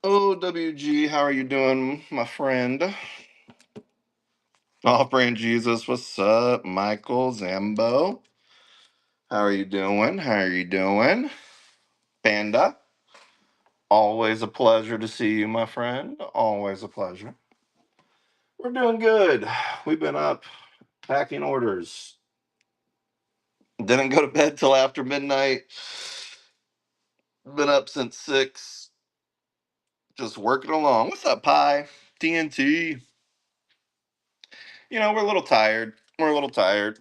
OWG, how are you doing, my friend? All brand Jesus, what's up? Michael Zambo, how are you doing? How are you doing? Panda, always a pleasure to see you, my friend. Always a pleasure. We're doing good. We've been up packing orders. Didn't go to bed till after midnight. Been up since 6, just working along. What's up, Pi? TNT. We're a little tired. We're a little tired.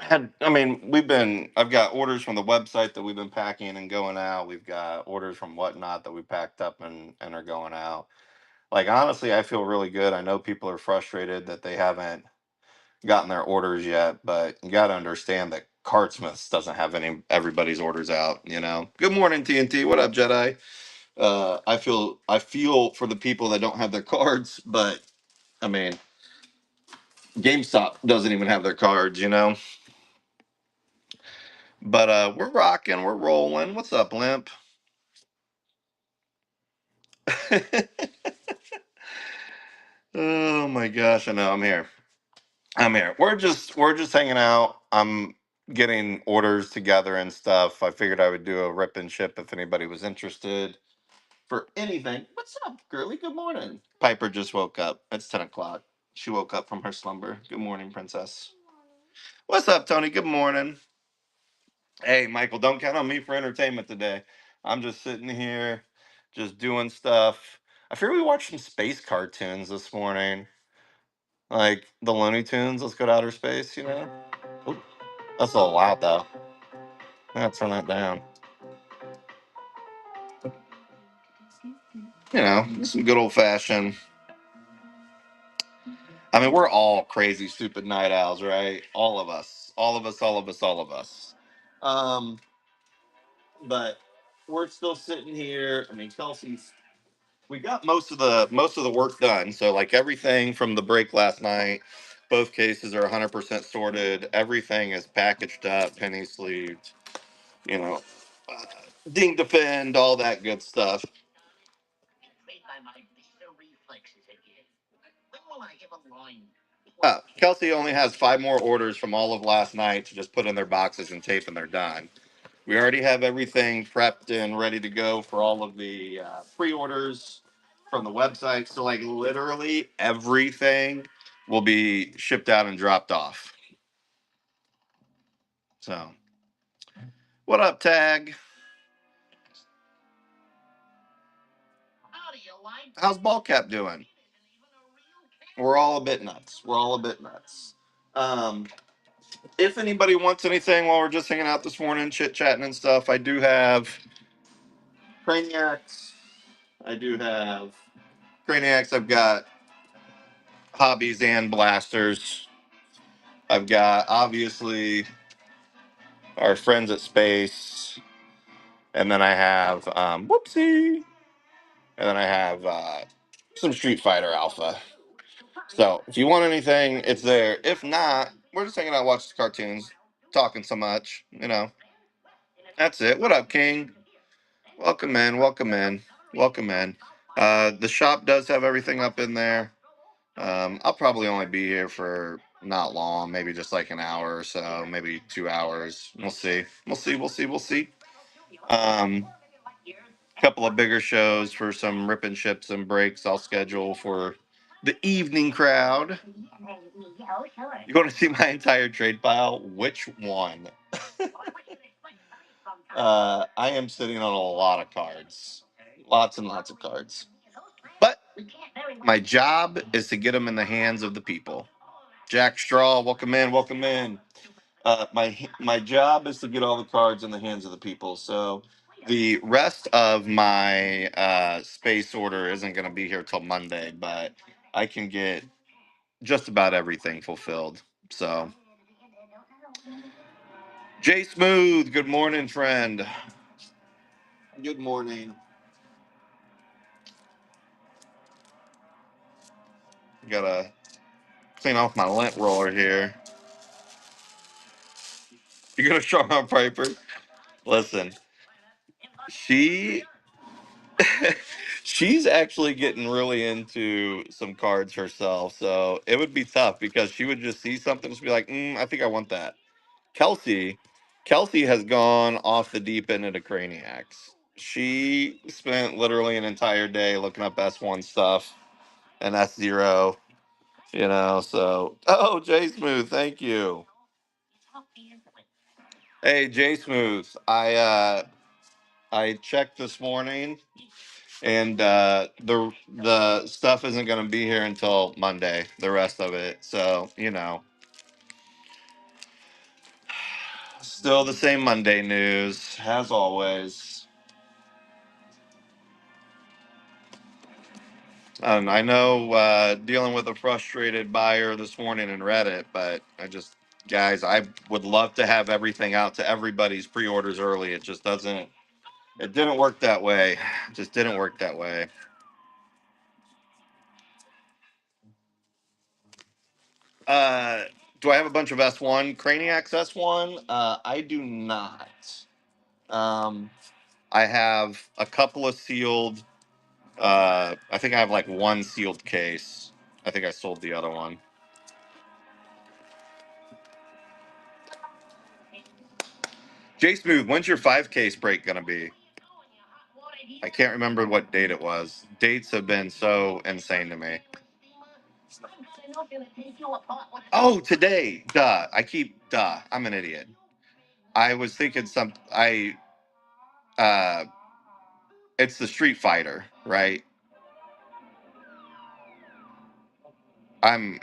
I've got orders from the website that we've been packing and going out. We've got orders from Whatnot that we packed up and are going out. Like, honestly, I feel really good. I know people are frustrated that they haven't gotten their orders yet, but you got to understand that Cardsmiths doesn't have everybody's orders out. Good morning, TNT. What up, Jedi? I feel for the people that don't have their cards, but I mean, GameStop doesn't even have their cards. But we're rocking, we're rolling. What's up, Limp? Oh my gosh, I know I'm here. I'm here. We're just hanging out. I'm getting orders together and stuff. I figured I would do a rip and ship if anybody was interested for anything. What's up, girly? Good morning. Piper just woke up. It's 10 o'clock. She woke up from her slumber. Good morning, princess. What's up, Tony? Good morning. Hey, Michael, don't count on me for entertainment today. I'm just sitting here, just doing stuff. I figured we watched some space cartoons this morning, like the Looney Tunes. Let's go to outer space. Oop, that's a little loud, though. I gotta turn that down. Some good old fashioned. I mean, we're all crazy, stupid night owls, right? All of us. All of us, all of us, all of us. Um, but we're still sitting here. I mean, Kelsey's we got most of the work done. So like everything from the break last night, both cases are 100% sorted. Everything is packaged up, penny sleeved, you know, uh, ding defend, all that good stuff. Kelsey only has 5 more orders from all of last night to just put in their boxes and tape, and they're done. We already have everything prepped and ready to go for all of the pre-orders from the website. So, like, literally everything will be shipped out and dropped off. So, what up, Tag? How's Ballcap doing? We're all a bit nuts. We're all a bit nuts. Um, if anybody wants anything while we're just hanging out this morning, chit chatting and stuff, I do have Craniacs. I do have Craniacs. I've got hobbies and blasters. I've got obviously our friends at Space, and then I have whoopsie, and then I have some Street Fighter Alpha. So if you want anything, it's there. If not, we're just hanging out, watching cartoons, talking so much. That's it. What up, King? Welcome in, welcome in, welcome in. The shop does have everything up in there. I'll probably only be here for not long, maybe just like an hour or so, maybe 2 hours. We'll see. We'll see. We'll see. We'll see. Um, Couple of bigger shows for some rip and ships and breaks. I'll schedule for the evening crowd. You want to see my entire trade pile? Which one? I am sitting on a lot of cards, lots and lots of cards. But my job is to get them in the hands of the people. Jack Straw, welcome in, welcome in. My job is to get all the cards in the hands of the people. So the rest of my space order isn't going to be here till Monday, but I can get just about everything fulfilled. So, Jay Smooth, good morning, friend. Good morning. Gotta clean off my lint roller here. You gonna show my Piper? Listen, she she's actually getting really into some cards herself, so it would be tough because she would just see something and just be like, I think I want that. Kelsey, Kelsey has gone off the deep end into Craniacs. She spent literally an entire day looking up S1 stuff and S0, so Jay Smooth, thank you. Hey Jay Smooth, I checked this morning and the stuff isn't going to be here until Monday, the rest of it. So, still the same Monday news as always. I know dealing with a frustrated buyer this morning in Reddit, but guys, I would love to have everything out to everybody's pre-orders early. It didn't work that way. It just didn't work that way. Uh, do I have a bunch of S1 Craniacs S1? I do not. Um, I have a couple of sealed. I think I have like one sealed case. I think I sold the other one. J Smooth, when's your 5 case break gonna be? I can't remember what date it was. Dates have been so insane to me. Oh, today. Duh. I'm an idiot. I was thinking uh it's the Street Fighter, right? I'm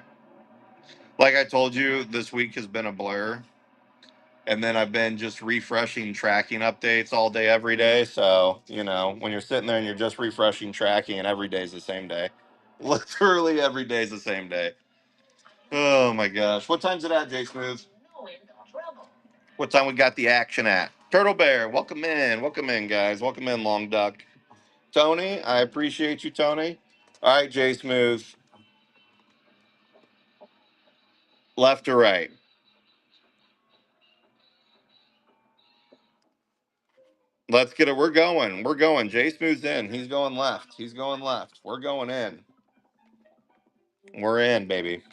like I told you, this week has been a blur. And then I've been just refreshing tracking updates all day, every day. So, when you're sitting there and you're just refreshing tracking and every day's the same day. Literally every day's the same day. Oh my gosh. What time's it at, Jay Smooth? What time we got the action at? Turtle Bear, welcome in. Welcome in, guys. Welcome in, Long Duck. Tony, I appreciate you, Tony. All right, Jay Smooth. Left or right? Let's get it. We're going. We're going. Jay Smooth's in. He's going left. He's going left. We're going in. We're in, baby.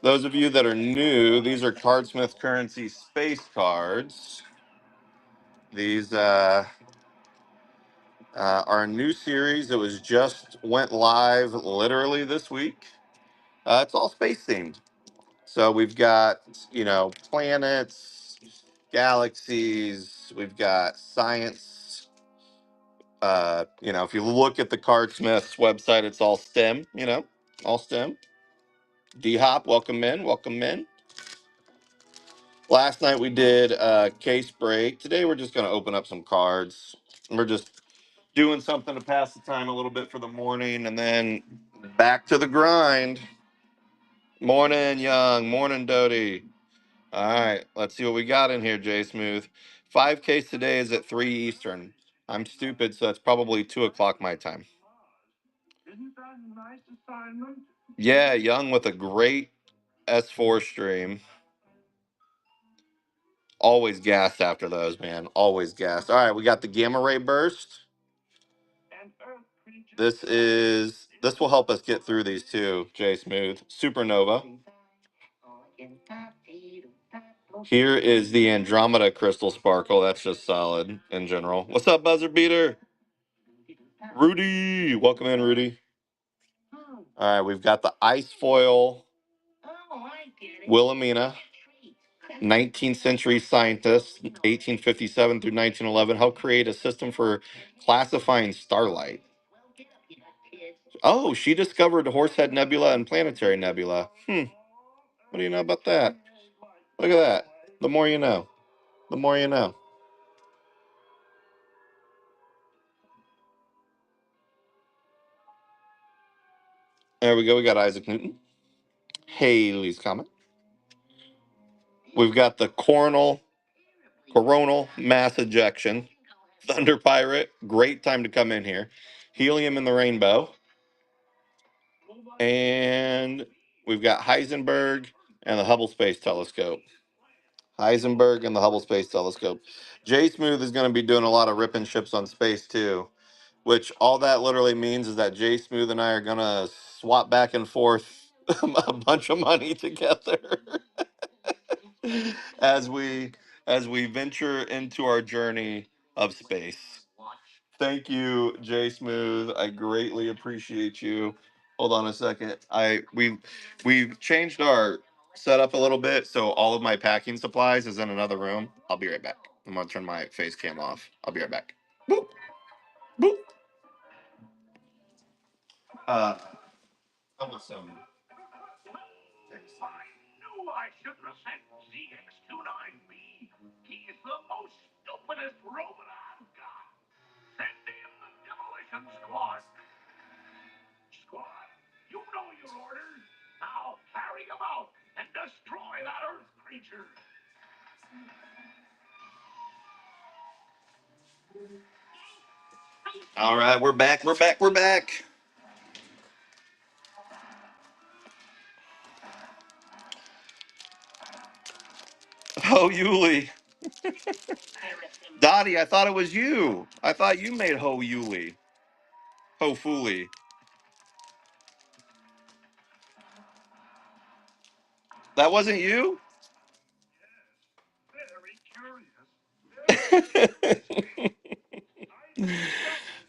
Those of you that are new, these are Cardsmith currency space cards. These are a new series that was just went live literally this week. It's all space themed. So we've got, planets, galaxies, we've got science. If you look at the Cardsmiths website, it's all STEM, all STEM. D Hop, welcome in, welcome in. Last night we did a case break. Today we're just going to open up some cards. We're just doing something to pass the time a little bit for the morning and then back to the grind. Morning, Young. Morning, Doty. All right, let's see what we got in here, Jay Smooth. 5K today is at 3 Eastern. I'm stupid, so that's probably 2 o'clock my time. Yeah, Young with a great S4 stream. Always gassed after those, man. Always gassed. All right, we got the gamma ray burst. This will help us get through these two, Jay Smooth. Supernova. Here is the Andromeda crystal sparkle. That's just solid in general. What's up, buzzer beater? Rudy, welcome in, Rudy. All right, we've got the ice foil Wilhelmina, 19th century scientist, 1857 through 1911, helped create a system for classifying starlight. Oh, she discovered Horsehead Nebula and Planetary Nebula. What do you know about that? Look at that. The more you know. The more you know. There we go. We got Isaac Newton. Haley's Comet. We've got the coronal mass ejection. Thunder Pirate. Great time to come in here. Helium in the Rainbow. And we've got Heisenberg and the Hubble Space Telescope. Heisenberg and the Hubble Space Telescope. J Smooth is going to be doing a lot of ripping ships on space too, which all that literally means is that J Smooth and I are going to swap back and forth a bunch of money together as we venture into our journey of space. Thank you, Jay Smooth. I greatly appreciate you. Hold on a second. We've changed our setup a little bit, so all of my packing supplies is in another room. I'll be right back. I'm gonna turn my face cam off. I'll be right back. Boop, boop. Uh, I want some. I knew I shouldn't have sent ZX29B. He's the most stupidest robot I've got. Send in the demolition squad. Squad, you know your orders. Now carry him out and destroy that Earth creature. All right, we're back. We're back. We're back. Oh, Yuli. Dottie, I thought it was you. I thought you made Ho Yuli. Ho Fooly. That wasn't you?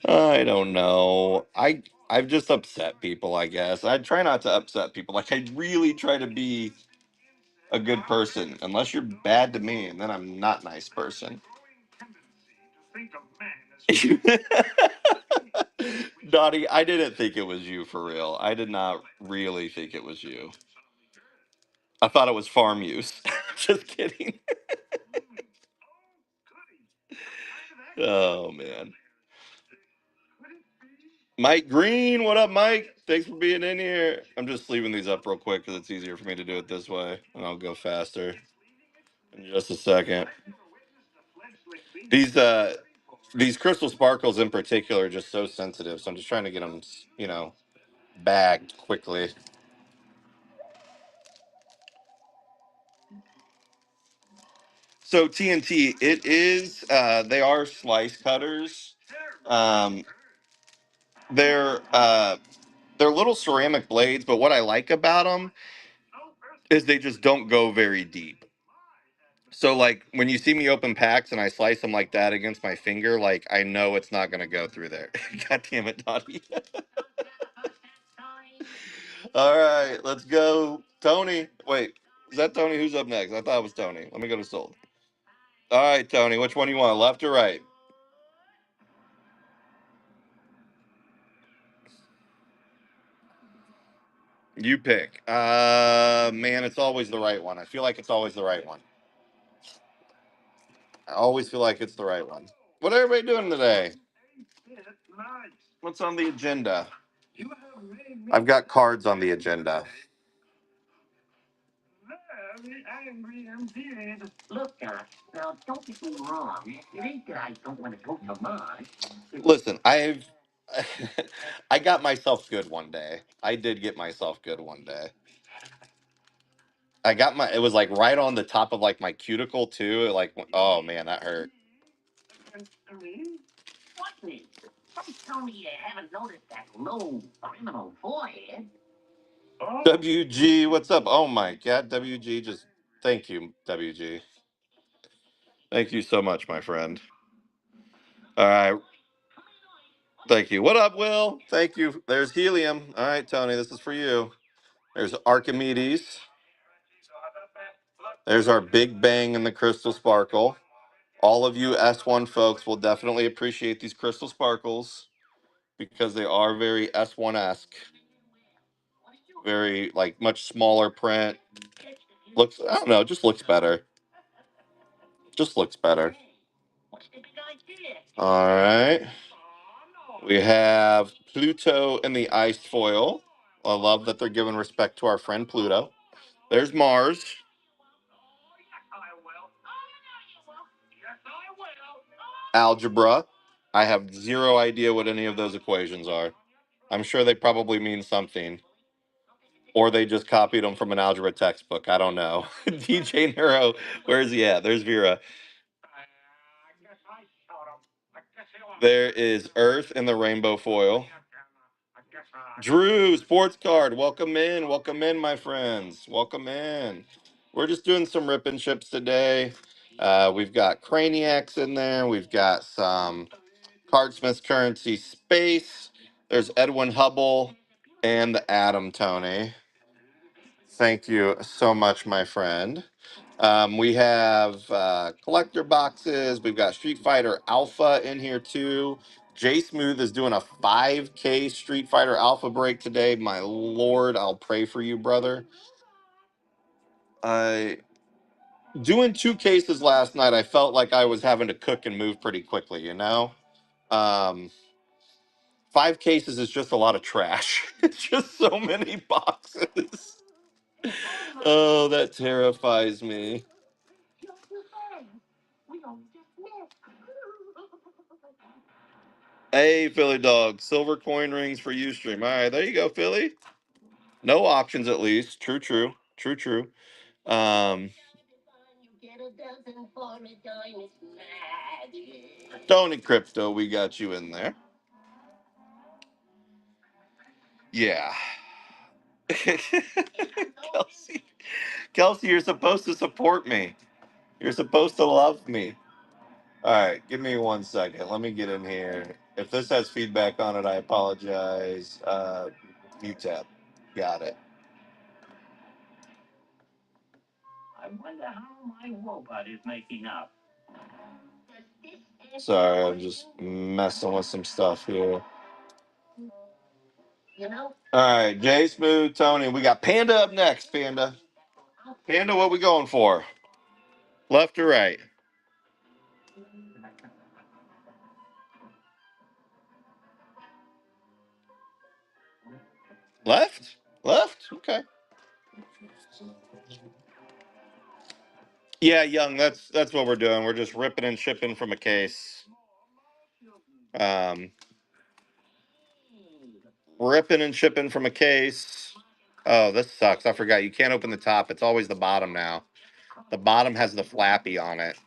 I don't know. I've just upset people, I guess. I try not to upset people. Like I really try to be a good person, unless you're bad to me, and then I'm not a nice person. Dottie, I didn't think it was you for real. I did not really think it was you. I thought it was farm use. Just kidding. Oh man. Mike Green, what up, Mike? Thanks for being in here. I'm just leaving these up real quick because it's easier for me to do it this way, and I'll go faster in just a second. These crystal sparkles in particular are just so sensitive, so I'm just trying to get them, bagged quickly. So TNT, it is. They are slice cutters. Um, they're little ceramic blades, but what I like about them is they just don't go very deep. So like when you see me open packs and I slice them like that against my finger, like I know it's not gonna go through there. God damn it, Dottie. All right, let's go, Tony. Wait, is that Tony? Who's up next? I thought it was Tony. Let me go to sold. All right, Tony. Which one do you want, left or right? You pick. Man, it's always the right one. I feel like it's always the right one. I always feel like it's the right one. What everybody doing today? What's on the agenda? I've got cards on the agenda. Very angry indeed. Look, now don't get me wrong. It ain't that I don't want to go to Mars. Listen, I got myself good one day. I did get myself good one day. It was like right on the top of like my cuticle too. Like, oh man, that hurt. What me? Don't tell me you haven't noticed that low criminal forehead. WG, what's up? Oh my God, WG, just thank you, WG. Thank you so much, my friend. All right, thank you. What up, Will? Thank you. There's helium. All right, Tony, this is for you. There's Archimedes. There's our Big Bang and the Crystal Sparkle. All of you S1 folks will definitely appreciate these crystal sparkles because they are very S1-esque. Very, like, much smaller print. Looks, I don't know, just looks better. Just looks better. All right. We have Pluto in the ice foil. I love that they're giving respect to our friend Pluto. There's Mars. Algebra. I have zero idea what any of those equations are. I'm sure they probably mean something. or they just copied them from an algebra textbook. I don't know. DJ Neuro, where's he at? There's Vera. There is Earth in the rainbow foil. Drew, sports card. Welcome in, my friends. Welcome in. We're just doing some rip and chips today. We've got Craniacs in there. We've got some Cardsmiths Currency Space. There's Edwin Hubble and the Atom Tony. Thank you so much, my friend. We have collector boxes. We've got Street Fighter Alpha in here too. J Smooth is doing a 5K Street Fighter Alpha break today. My lord, I'll pray for you, brother. I doing 2 cases last night. I felt like I was having to cook and move pretty quickly. 5 cases is just a lot of trash. It's just so many boxes. Oh, that terrifies me. Hey, Philly dog. Silver coin rings for Ustream. All right, there you go, Philly. No auctions, at least. True. Um, Tony Crypto, we got you in there. Yeah. Kelsey, you're supposed to support me. You're supposed to love me. All right, give me 1 second. Let me get in here. If this has feedback on it, I apologize. Mute tab. Got it. I wonder how my robot is making up. Sorry, I'm just messing with some stuff here. All right, Jay Smooth, Tony. We got Panda up next. Panda, what we going for? Left or right? Left. Okay. Yeah, Young. That's what we're doing. We're just ripping and shipping from a case. Um, ripping and shipping from a case. Oh, this sucks. I forgot. You can't open the top. It's always the bottom now. The bottom has the flappy on it.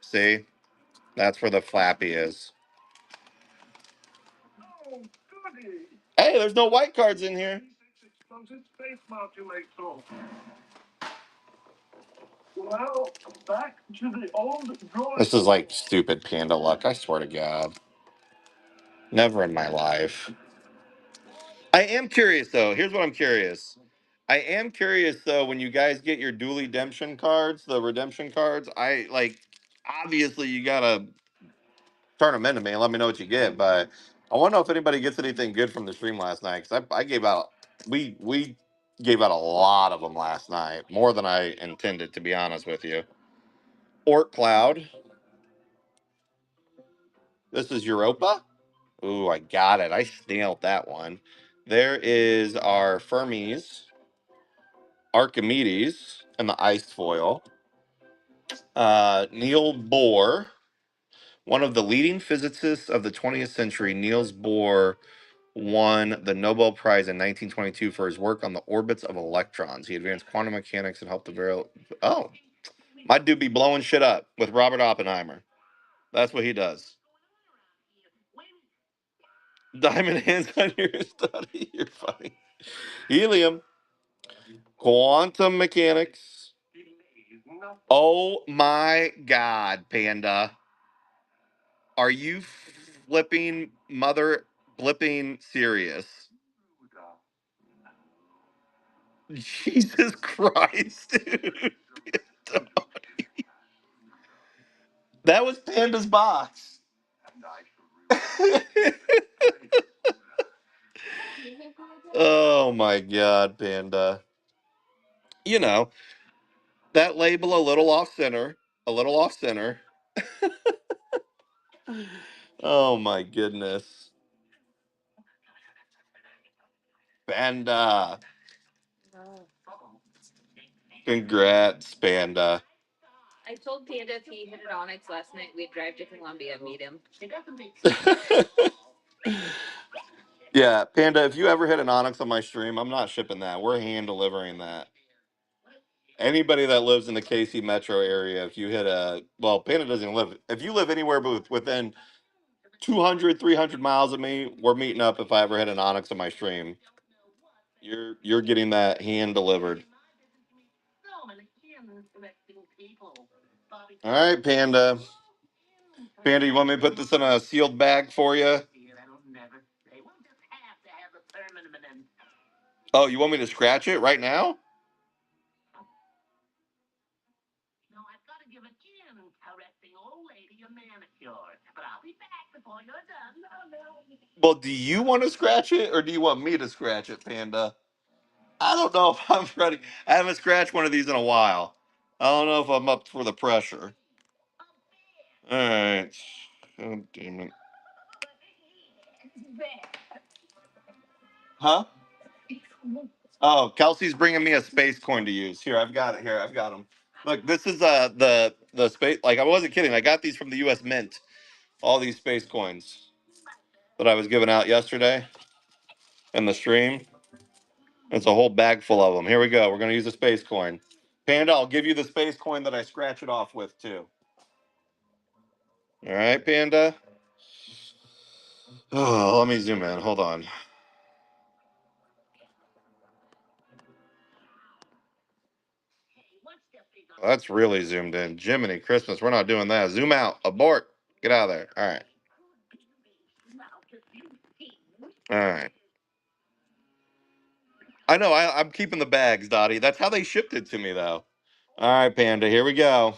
See? That's where the flappy is. Hey, there's no white cards in here. This is like stupid Panda luck. I swear to God. Never in my life. I am curious though. Here's what I'm curious. I am curious though, when you guys get your dual redemption cards, the redemption cards, I like obviously you gotta turn them into me and let me know what you get. But I want to know if anybody gets anything good from the stream last night, because I gave out we gave out a lot of them last night, more than I intended, to be honest with you. Orc Cloud. This is Europa. Ooh, I got it. I nailed that one. There is our Fermies, Archimedes, and the ice foil. Neil Bohr, one of the leading physicists of the 20th century. Niels Bohr won the Nobel Prize in 1922 for his work on the orbits of electrons. He advanced quantum mechanics and helped to Oh, my dude be blowing shit up with Robert Oppenheimer. That's what he does. Diamond hands on your study. You're funny. Helium. Quantum mechanics. Oh my God, Panda. Are you flipping mother blipping serious? Jesus Christ, dude. That was Panda's box. Oh my God, Panda. You know, that label a little off center. A little off center. Oh my goodness. Panda. Congrats, Panda. I told Panda if he hit it Onyx last night, we'd drive to Columbia and meet him. Yeah, Panda, if you ever hit an Onyx on my stream, I'm not shipping that. We're hand delivering that. Anybody that lives in the KC metro area, if you hit a, well, Panda doesn't live, if you live anywhere but within 200, 300 miles of me, we're meeting up if I ever hit an Onyx on my stream. You're getting that hand delivered. All right, Panda. Panda, you want me to put this in a sealed bag for you? Oh, you want me to scratch it right now? Well, do you want to scratch it or do you want me to scratch it, Panda? I don't know if I'm ready. I haven't scratched one of these in a while. I don't know if I'm up for the pressure. All right. Oh, damn it. Huh? Oh, Kelsey's bringing me a space coin to use. Here, I've got it. Here, I've got them. Look, this is the space. Like I wasn't kidding. I got these from the U.S. Mint. All these space coins that I was giving out yesterday in the stream. It's a whole bag full of them. Here we go. We're gonna use a space coin. Panda, I'll give you the space coin that I scratch it off with too. All right, Panda. Oh, let me zoom in. Hold on. That's really zoomed in. Jiminy Christmas. We're not doing that. Zoom out. Abort. Get out of there. All right. All right. I know. I'm keeping the bags, Dottie. That's how they shipped it to me, though. All right, Panda. Here we go.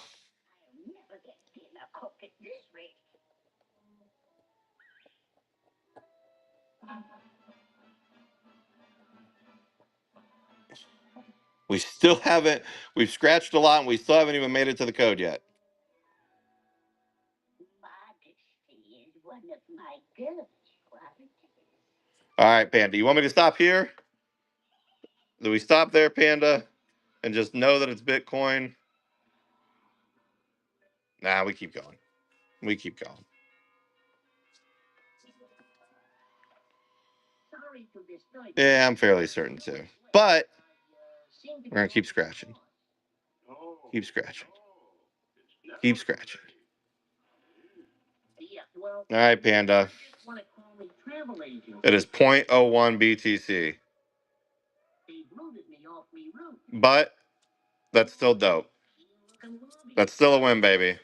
We still haven't. We've scratched a lot, and we still haven't even made it to the code yet. All right, Panda. You want me to stop here? Do we stop there, Panda, and just know that it's Bitcoin? Nah, we keep going. We keep going. Yeah, I'm fairly certain too. But we're gonna keep scratching. Keep scratching. Keep scratching. All right, Panda. It is 0.01 BTC. But that's still dope. That's still a win, baby.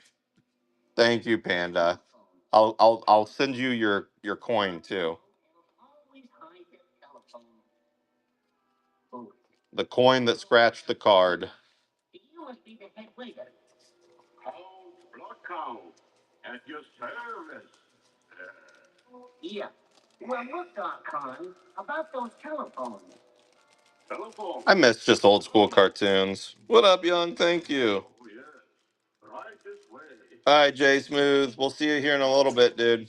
Thank you, Panda. I'll send you your coin too. The coin that scratched the card. I miss just old school cartoons. What up, young? Thank you. All right, Jay Smooth. We'll see you here in a little bit, dude.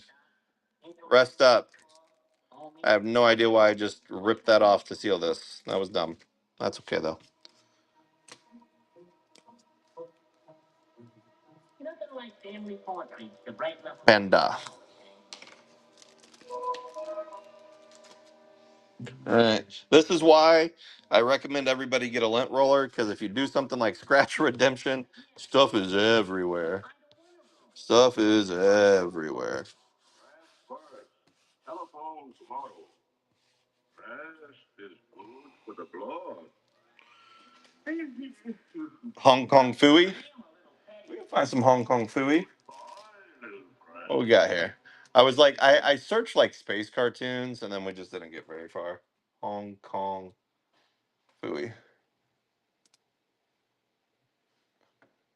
Rest up. I have no idea why I just ripped that off to seal this. That was dumb. That's okay, though. Panda. All right. This is why I recommend everybody get a lint roller, because if you do something like scratch redemption, stuff is everywhere. Stuff is everywhere. Hong Kong Fooey. We can find some Hong Kong Fooey. What we got here? I was like, I searched like space cartoons, and then we just didn't get very far. Hong Kong Fooey.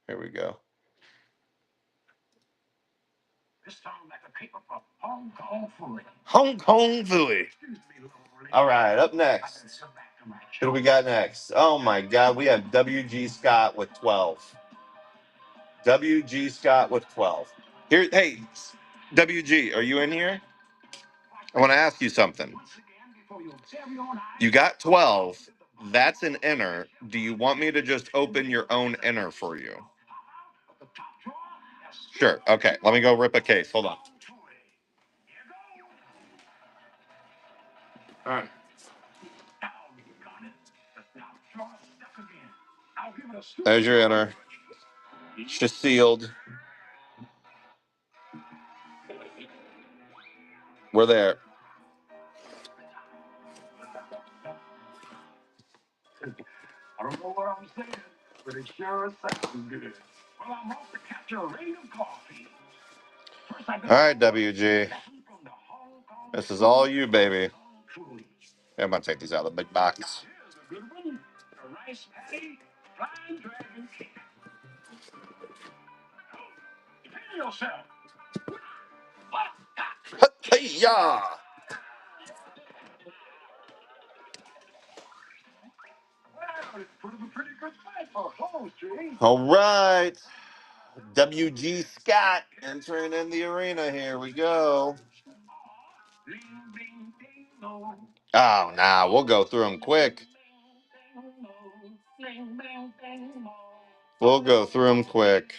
Here we go. Hong Kong Fooey. All right, up next. Who do we got next? Oh my God, we have WG Scott with 12. WG Scott with 12. Here, hey, WG, are you in here? I want to ask you something. You got 12. That's an inner. Do you want me to just open your own inner for you? Sure. Okay. Let me go rip a case. Hold on. right. There's your enter. Just sealed. We're there. I don't know what I'm saying, but it sure sounds good. Well, I'm off to catch a rain of coffee. All right, WG. This is all you, baby. Yeah, I'm going to take these out of the big box. Here's a good one. A rice patty, flying dragon cake. Prepare yourself. Hey-ya! All right. WG Scott entering in the arena. Here we go. Oh, nah, we'll go through them quick. We'll go through them quick.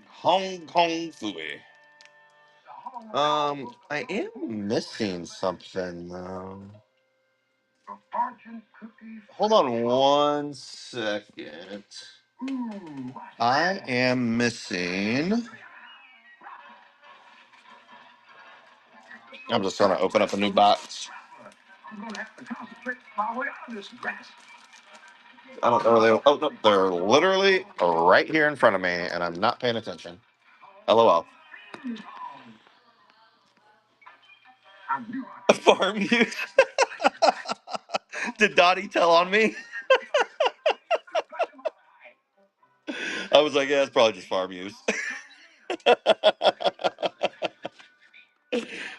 Hong Kong Fooey. I am missing something though. Hold on one second. I am missing. I'm just trying to open up a new box. I don't know where they. Oh no, they're literally right here in front of me, and I'm not paying attention. LOL. Farm use. Did Dottie tell on me? I was like, yeah, it's probably just farm use.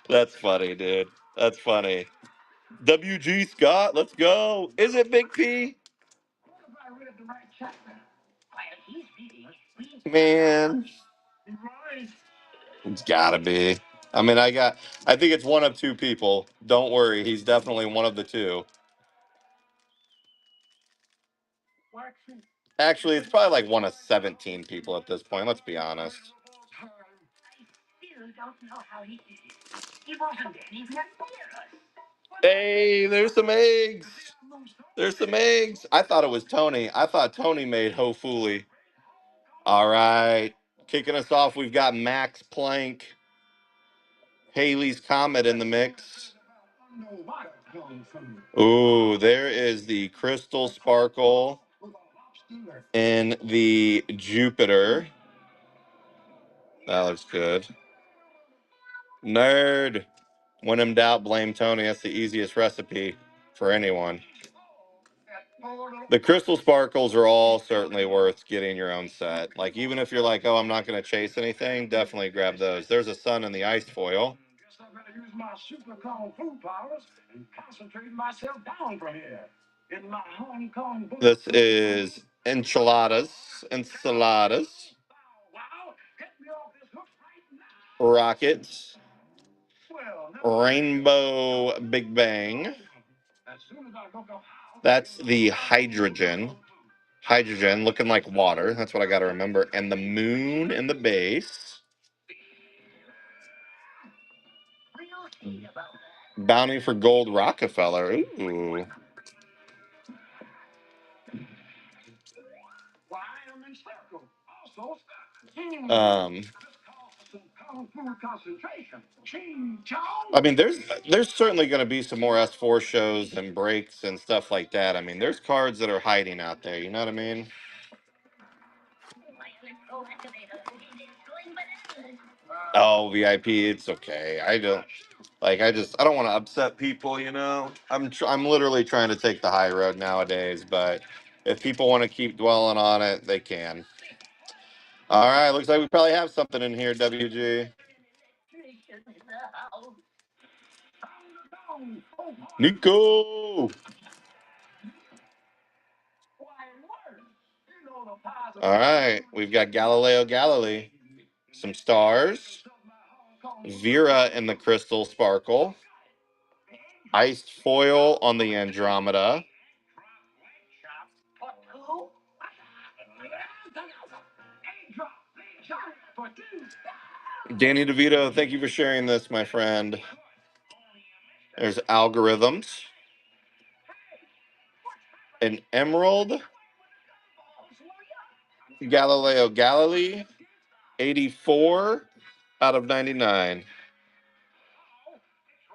That's funny, dude. That's funny. WG Scott, let's go. Is it Big P? Man, it's gotta be. I mean, I think it's one of two people. Don't worry, he's definitely one of the two. Actually, it's probably like one of 17 people at this point. Let's be honest. Hey, there's some eggs. There's some eggs. I thought it was Tony. I thought Tony made Ho Fooey. All right. Kicking us off, we've got Max Planck, Haley's Comet in the mix. Ooh, there is the Crystal Sparkle in the Jupiter. That looks good. Nerd. When in doubt, blame Tony. That's the easiest recipe for anyone. The Crystal Sparkles are all certainly worth getting your own set. Like, even if you're like, oh, I'm not going to chase anything, definitely grab those. There's a sun in the ice foil. This is enchiladas. Enchiladas. Rockets. Rainbow Big Bang. That's the hydrogen. Hydrogen looking like water. That's what I got to remember. And the moon in the base. Bounty for Gold Rockefeller. Ooh. I mean, there's certainly going to be some more S4 shows and breaks and stuff like that. I mean, there's cards that are hiding out there. You know what I mean? Oh, VIP, it's okay. I don't like. I don't want to upset people. You know, I'm literally trying to take the high road nowadays. But if people want to keep dwelling on it, they can. All right, looks like we probably have something in here, WG. Nico. All right, we've got Galileo Galilei, some stars, Vera in the Crystal Sparkle, iced foil on the Andromeda, Danny DeVito, thank you for sharing this, my friend. There's algorithms. An emerald. Galileo Galilei. 84 out of 99.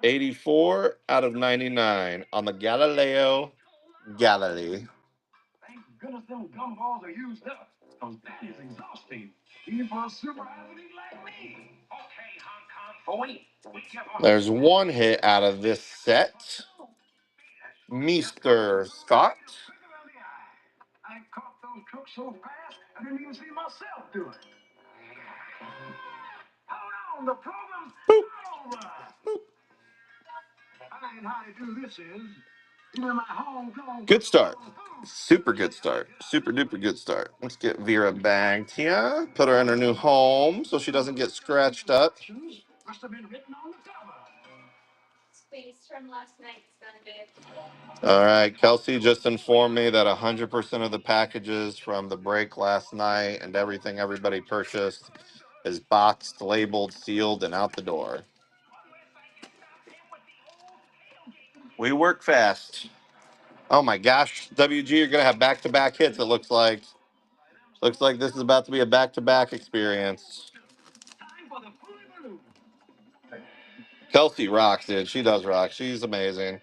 84 out of 99 on the Galileo Galilei. Thank goodness them gumballs are used up, because that is exhausting, even for a super athlete like me. Okay, Hong Kong, There's one hit out of this set. Mr. Scott. I caught those crooks so fast, I didn't even see myself do it. Hold on, the program's over. And how to do this is, my homegrown. Good start. Super good start. Super duper good start. Let's get Vera bagged here. Put her in her new home so she doesn't get scratched up. Must have been written on the cover. Space from last night's Sunday. All right, Kelsey just informed me that 100% of the packages from the break last night and everything everybody purchased is boxed, labeled, sealed, and out the door. We work fast. Oh my gosh, WG, you're gonna have back-to-back hits. It looks like. Looks like this is about to be a back-to-back experience. Kelsey rocks, dude. She does rock. She's amazing.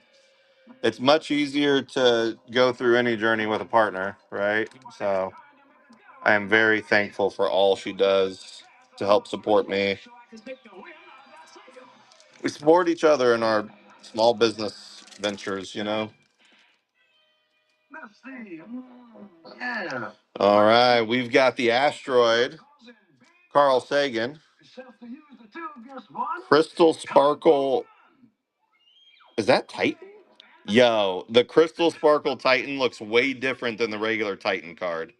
It's much easier to go through any journey with a partner, right? So I am very thankful for all she does to help support me. We support each other in our small business ventures, you know? Yeah. All right, we've got the asteroid, Carl Sagan, Crystal Sparkle. Is that Titan? Yo, the Crystal Sparkle Titan looks way different than the regular Titan card.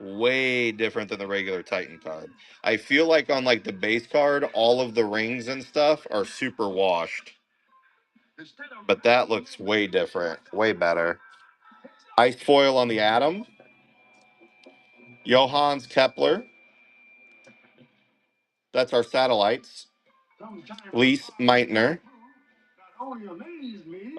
Way different than the regular Titan card. I feel like on like the base card, all of the rings and stuff are super washed. But that looks way different, way better. Ice foil on the Atom. Johannes Kepler. That's our satellites. Lise Meitner.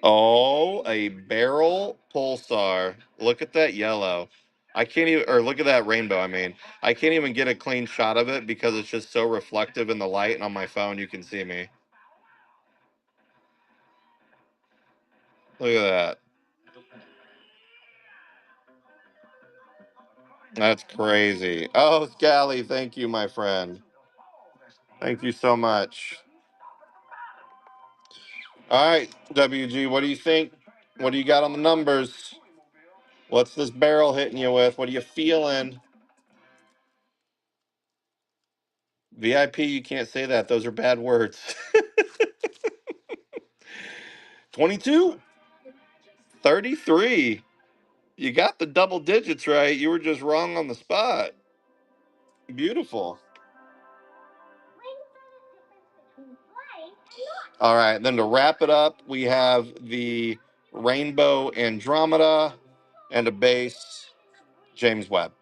Oh, a barrel pulsar. Look at that yellow. I can't even, or look at that rainbow, I mean. I can't even get a clean shot of it because it's just so reflective in the light, and on my phone you can see me. Look at that. That's crazy. Oh, Scally, thank you, my friend. Thank you so much. All right, WG, what do you think? What do you got on the numbers? What's this barrel hitting you with? What are you feeling? VIP, you can't say that. Those are bad words. 22, 33. You got the double digits right. You were just wrong on the spot. Beautiful. All right, then to wrap it up, we have the Rainbow Andromeda and a base James Webb.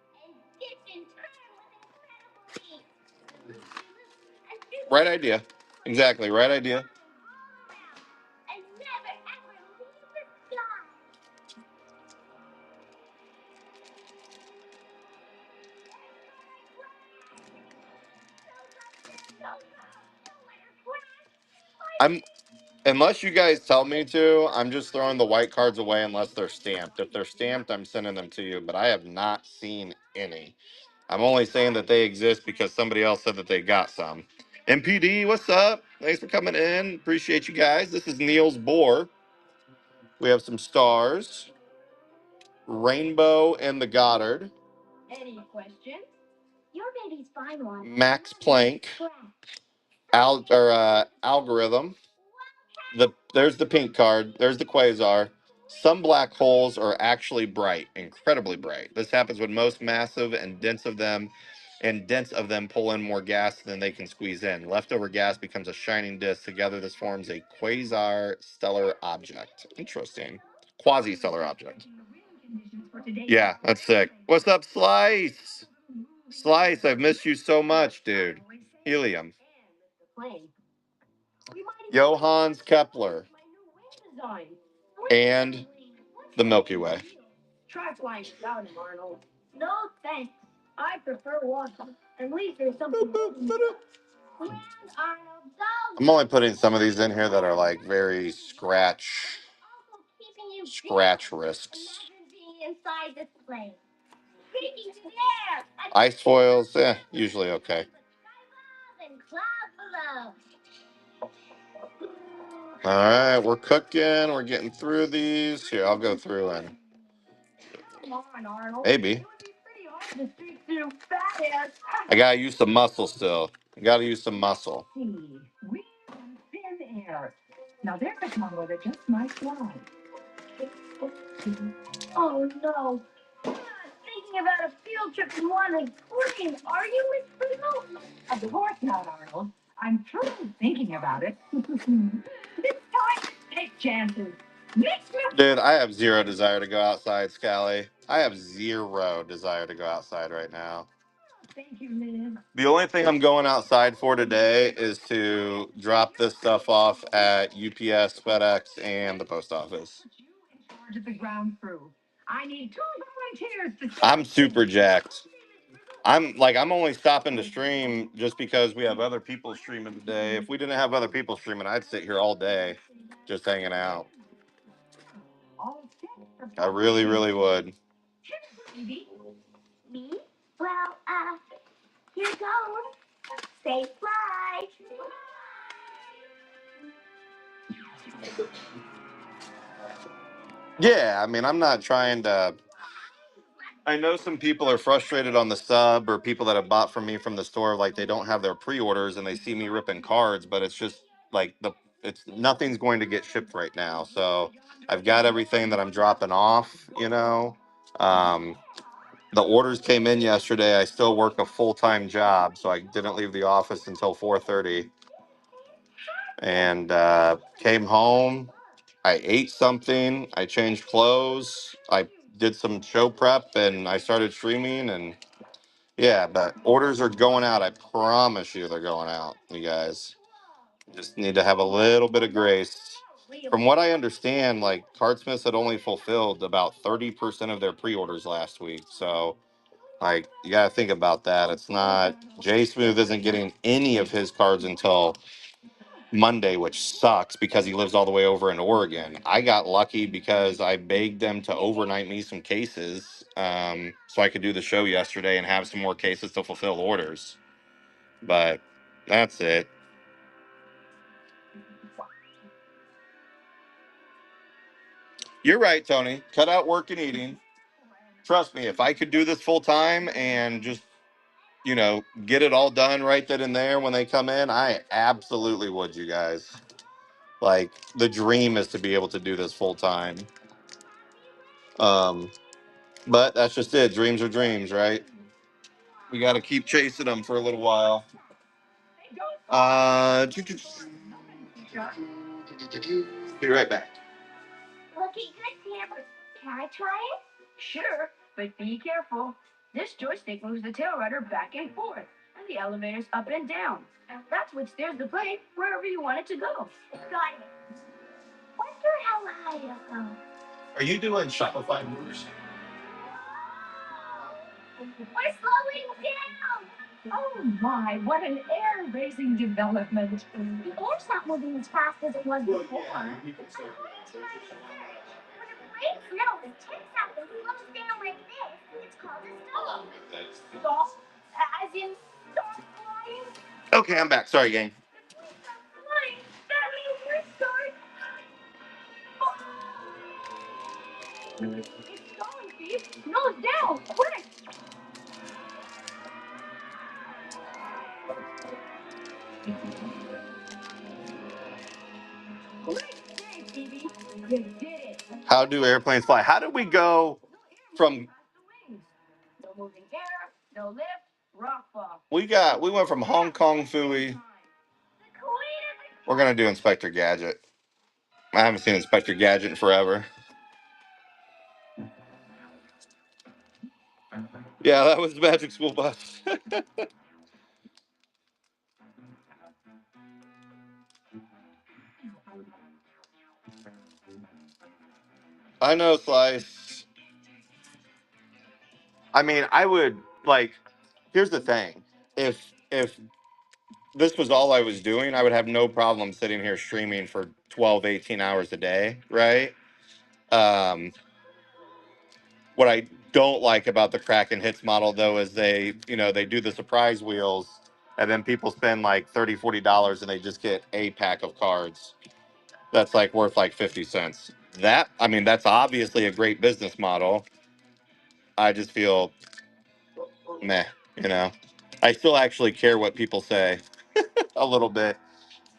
Right idea. Exactly, right idea. I'm Unless you guys tell me to, I'm just throwing the white cards away unless they're stamped. If they're stamped, I'm sending them to you, but I have not seen any. I'm only saying that they exist because somebody else said that they got some. MPD, what's up? Thanks for coming in. Appreciate you guys. This is Niels Bohr. We have some stars. Rainbow and the Goddard. Any questions? Your baby's fine one. Max Planck. Algorithm. There's the pink card. There's the quasar. Some black holes are actually bright, incredibly bright. This happens when most massive and dense of them pull in more gas than they can squeeze in. Leftover gas becomes a shining disk. Together, this forms a quasar stellar object. Interesting. Quasi-stellar object. Yeah, that's sick. What's up, Slice? Slice, I've missed you so much, dude. Helium. Johannes Kepler. And the Milky Way. Try flying without him, Arnold. No, thanks. I prefer walking. At least there's something. Arnold, I'm only putting some of these in here that are like very scratch risks. Ice foils, usually okay. All right, we're cooking. We're getting through these. Here, I'll go through and maybe. I gotta use some muscle still. I gotta use some muscle. Thin air. Now there's a combo that just might fly. Oh no. I'm not thinking about a field trip in London. Green, are you, Miss Primo? Of course not, Arnold. I'm truly thinking about it. It's time to take chances. Dude, I have zero desire to go outside, Scally. I have zero desire to go outside right now. Thank you, Liz. The only thing I'm going outside for today is to drop this stuff off at UPS, FedEx, and the post office. You in charge of the ground crew. I need 2 volunteers to. I'm super jacked. I'm only stopping to stream just because we have other people streaming today. If we didn't have other people streaming, I'd sit here all day just hanging out. I really, really would. Me? Well, here goes. Safe flight. Yeah, I mean, I'm not trying to. I know some people are frustrated on the sub or people that have bought from me from the store, like they don't have their pre-orders and they see me ripping cards, but it's just like it's nothing's going to get shipped right now. So I've got everything that I'm dropping off, the orders came in yesterday. I still work a full-time job, so I didn't leave the office until 4:30 and came home. I ate something. I changed clothes. I did some show prep and I started streaming and yeah, but orders are going out. I promise you they're going out, you guys. Just need to have a little bit of grace. From what I understand, like Cardsmiths had only fulfilled about 30% of their pre-orders last week. So like you gotta think about that. It's not J Smooth isn't getting any of his cards until Monday, which sucks because he lives all the way over in Oregon. I got lucky because I begged them to overnight me some cases so I could do the show yesterday and have some more cases to fulfill orders. But that's it. You're right, Tony. Cut out work and eating. Trust me, if I could do this full time and just, get it all done right then and there when they come in, I absolutely would, you guys. Like, the dream is to be able to do this full time. But that's just it. Dreams are dreams, right? We got to keep chasing them for a little while. Be right back. Looking good, Sam. Can I try it? Sure, but be careful. This joystick moves the tail rudder back and forth, and the elevator's up and down. That's what steers the plane wherever you want it to go. Got it. Wonder how high it'll go. Are you doing Shopify moves? We're slowing down. Oh my, what an air-raising development. The air's not moving as fast as it was before. According to my research, when a plane settles, tips up and slows down like this, it's called a stall. Stall? As in stop flying? Okay, I'm back. Sorry, gang. If we stop flying, that means we're starting. It's stalling, Steve. Nose down, quick! Great day, Stevie. You did it. How do airplanes fly? How did we go from? No moving air, no lift, rock fall. We went from Hong Kong Fooey. We're gonna do Inspector Gadget. I haven't seen Inspector Gadget in forever. Yeah, that was the Magic School Bus. I know, Slice. I mean, I would like. Here's the thing: if this was all I was doing, I would have no problem sitting here streaming for 12, 18 hours a day, right? Um, what I don't like about the crack and hits model though is they do the surprise wheels and then people spend like $30, $40 and they just get a pack of cards that's like worth like 50 cents. That, I mean, that's obviously a great business model. I just feel meh, you know. I still actually care what people say a little bit.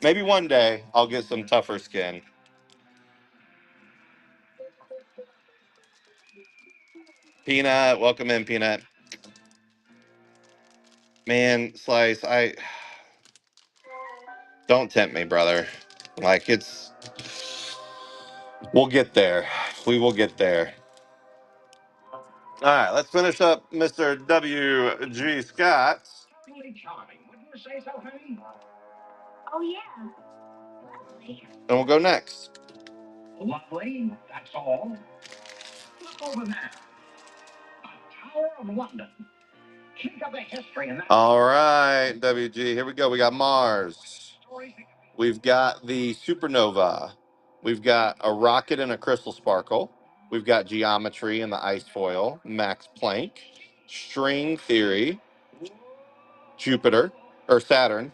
Maybe one day I'll get some tougher skin. Peanut, welcome in, Peanut. Man, Slice, I don't tempt me, brother. Like we'll get there. We will get there. All right, let's finish up Mr. W.G. Scott. Oh yeah. Lovely. And we'll go next. Lovely, that's all. Look over there. A Tower of London. Think of the history in that. All right, WG, here we go. We got Mars. We've got the Supernova. We've got a rocket and a crystal sparkle. We've got geometry and the ice foil, Max Planck, string theory, Jupiter or Saturn,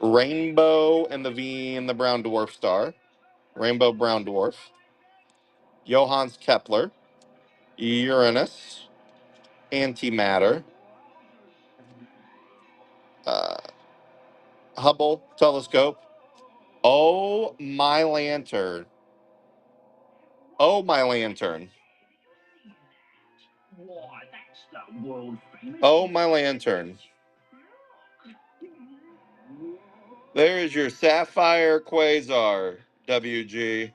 rainbow and the V and the brown dwarf star, rainbow brown dwarf, Johannes Kepler, Uranus, antimatter, uh, Hubble telescope. Oh my lantern! Oh my lantern! Oh my lantern! There is your sapphire quasar, WG.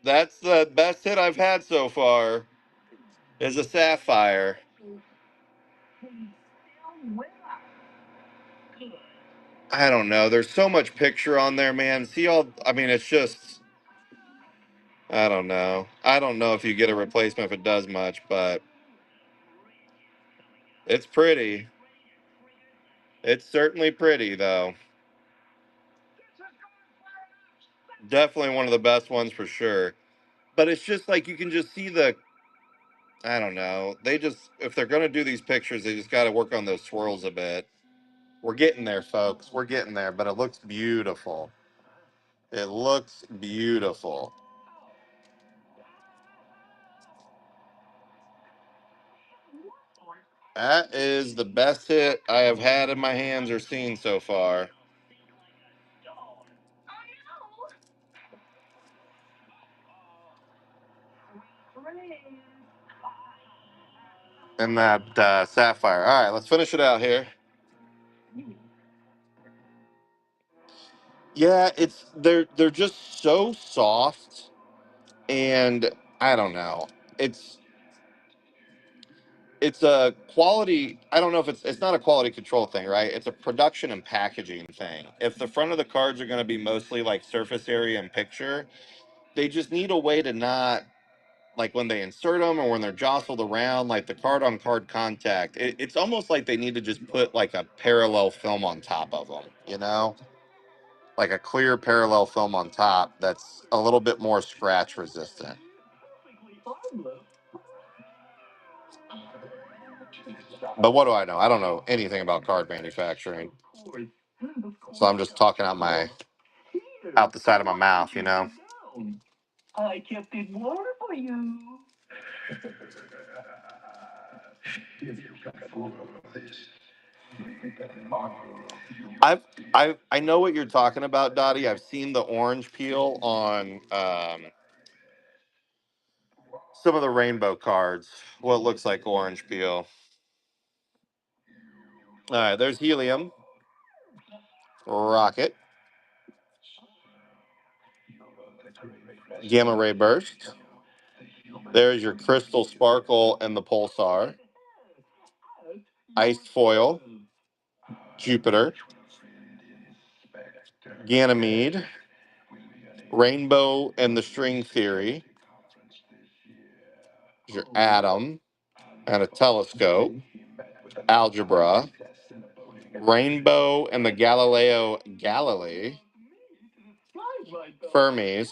That's the best hit I've had so far. Is a sapphire. I don't know. There's so much picture on there, man. See all? I mean, it's just. I don't know. I don't know if you get a replacement if it does much, but it's pretty. It's certainly pretty, though. Definitely one of the best ones for sure. But it's just like you can just see the. I don't know. They just, if they're going to do these pictures, they just got to work on those swirls a bit. We're getting there, folks. We're getting there, but it looks beautiful. It looks beautiful. That is the best hit I have had in my hands or seen so far. And that sapphire. All right, let's finish it out here. Yeah, they're just so soft, and I don't know. It's it's a quality. I don't know if it's not a quality control thing, right? It's a production and packaging thing. If the front of the cards are going to be mostly like surface area and picture, they just need a way to not like when they insert them or when they're jostled around, like the card on card contact. It's almost like they need to just put like a parallel film on top of them, you know? Like a clear parallel film on top that's a little bit more scratch resistant. But what do I know? I don't know anything about card manufacturing. So I'm just talking out the side of my mouth, you know. I kept it warm for you. I've I know what you're talking about, Dottie. I've seen the orange peel on some of the rainbow cards. What looks like orange peel. All right, there's helium, rocket, gamma ray burst. There's your crystal sparkle and the pulsar, ice foil, Jupiter, Ganymede, Rainbow and the String Theory. Your atom and a telescope. Algebra. Rainbow and the Galileo Galilei. Fermi's.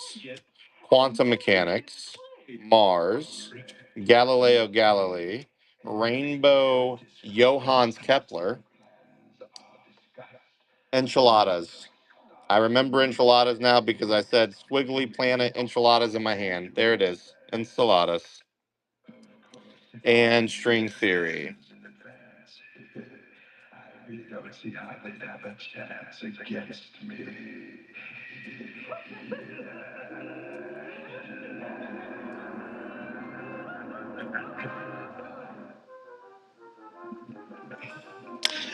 Quantum mechanics. Mars. Galileo Galilei. Rainbow Johannes Kepler. Enchiladas. I remember enchiladas now because I said squiggly planet enchiladas in my hand. There it is. Enchiladas. And string theory.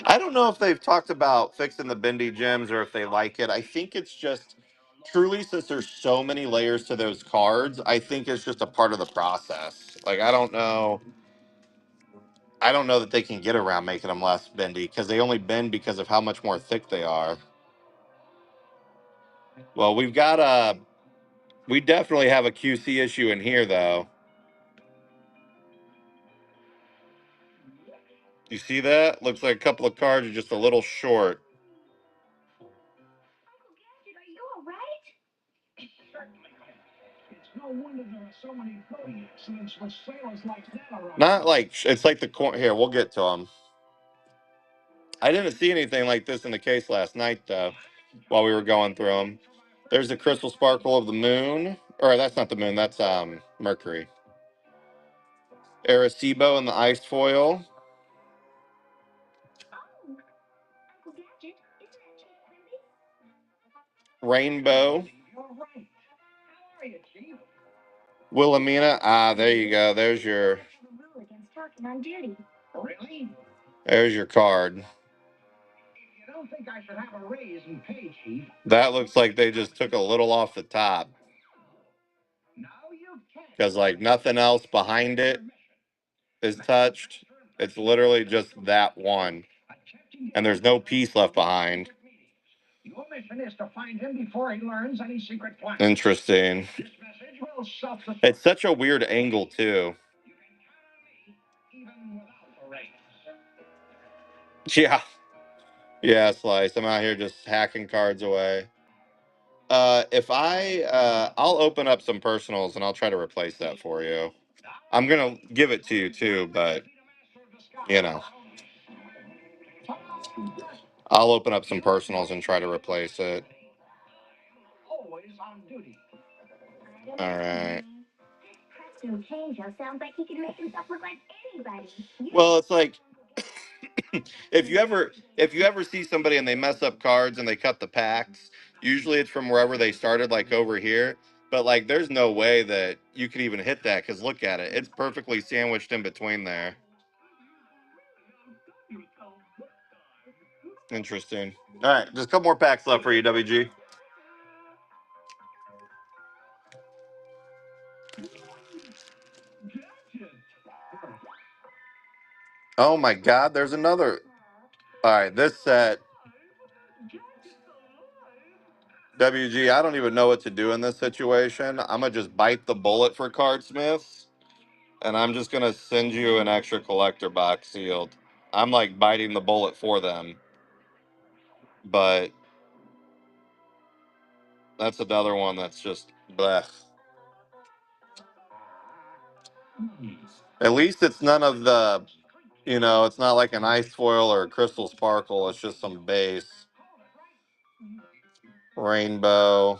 I don't know if they've talked about fixing the bendy gems or if they like it. I think it's just truly, since there's so many layers to those cards, I think it's just a part of the process. Like I don't know. I don't know that they can get around making them less bendy because they only bend because of how much more thick they are. Well, we definitely have a QC issue in here though. You see that? Looks like a couple of cards are just a little short. Uncle Gadget, are you all right? Certainly. It's no wonder there are so many boating accidents with sailors like that around. Not like it's like the corn. Here, we'll get to them. I didn't see anything like this in the case last night though. While we were going through them, there's the crystal sparkle of the moon, or that's not the moon. That's Mercury. Arecibo and the ice foil. Oh, Uncle Gadget, isn't that Chief Quimby? Rainbow. You're right. How are you, Chief? Wilhelmina. Ah, there you go. There's your Rule against talking on duty. Really? there's your card. If you don't think I should have a raise in pay, Chief. That looks like they just took a little off the top. Now you can. Because like nothing else behind it is touched. It's literally just that one. And there's no piece left behind. Your mission is to find him before he learns any secret plan. Interesting. This message will self-destruct. It's such a weird angle too. You can count on me, even without the raise. Yeah. Yeah, Slice. I'm out here just hacking cards away. I'll open up some personals and I'll try to replace that for you. I'm gonna give it to you too, but you know, I'll open up some personals and try to replace it. Always on duty. All right. Presto Chango sounds like he can make himself look like anybody. Well, it's like if you ever see somebody and they mess up cards and they cut the packs, usually it's from wherever they started, like over here. But like, there's no way that you could even hit that because look at it; it's perfectly sandwiched in between there. Interesting. All right, just a couple more packs left for you, WG. Oh my God, there's another. All right, this set, WG, I don't even know what to do in this situation. I'm gonna just bite the bullet for Cardsmiths, and I'm just gonna send you an extra collector box sealed. I'm like biting the bullet for them, but that's another one that's just blech. At least it's none of the, it's not like an ice foil or a crystal sparkle. It's just some base rainbow.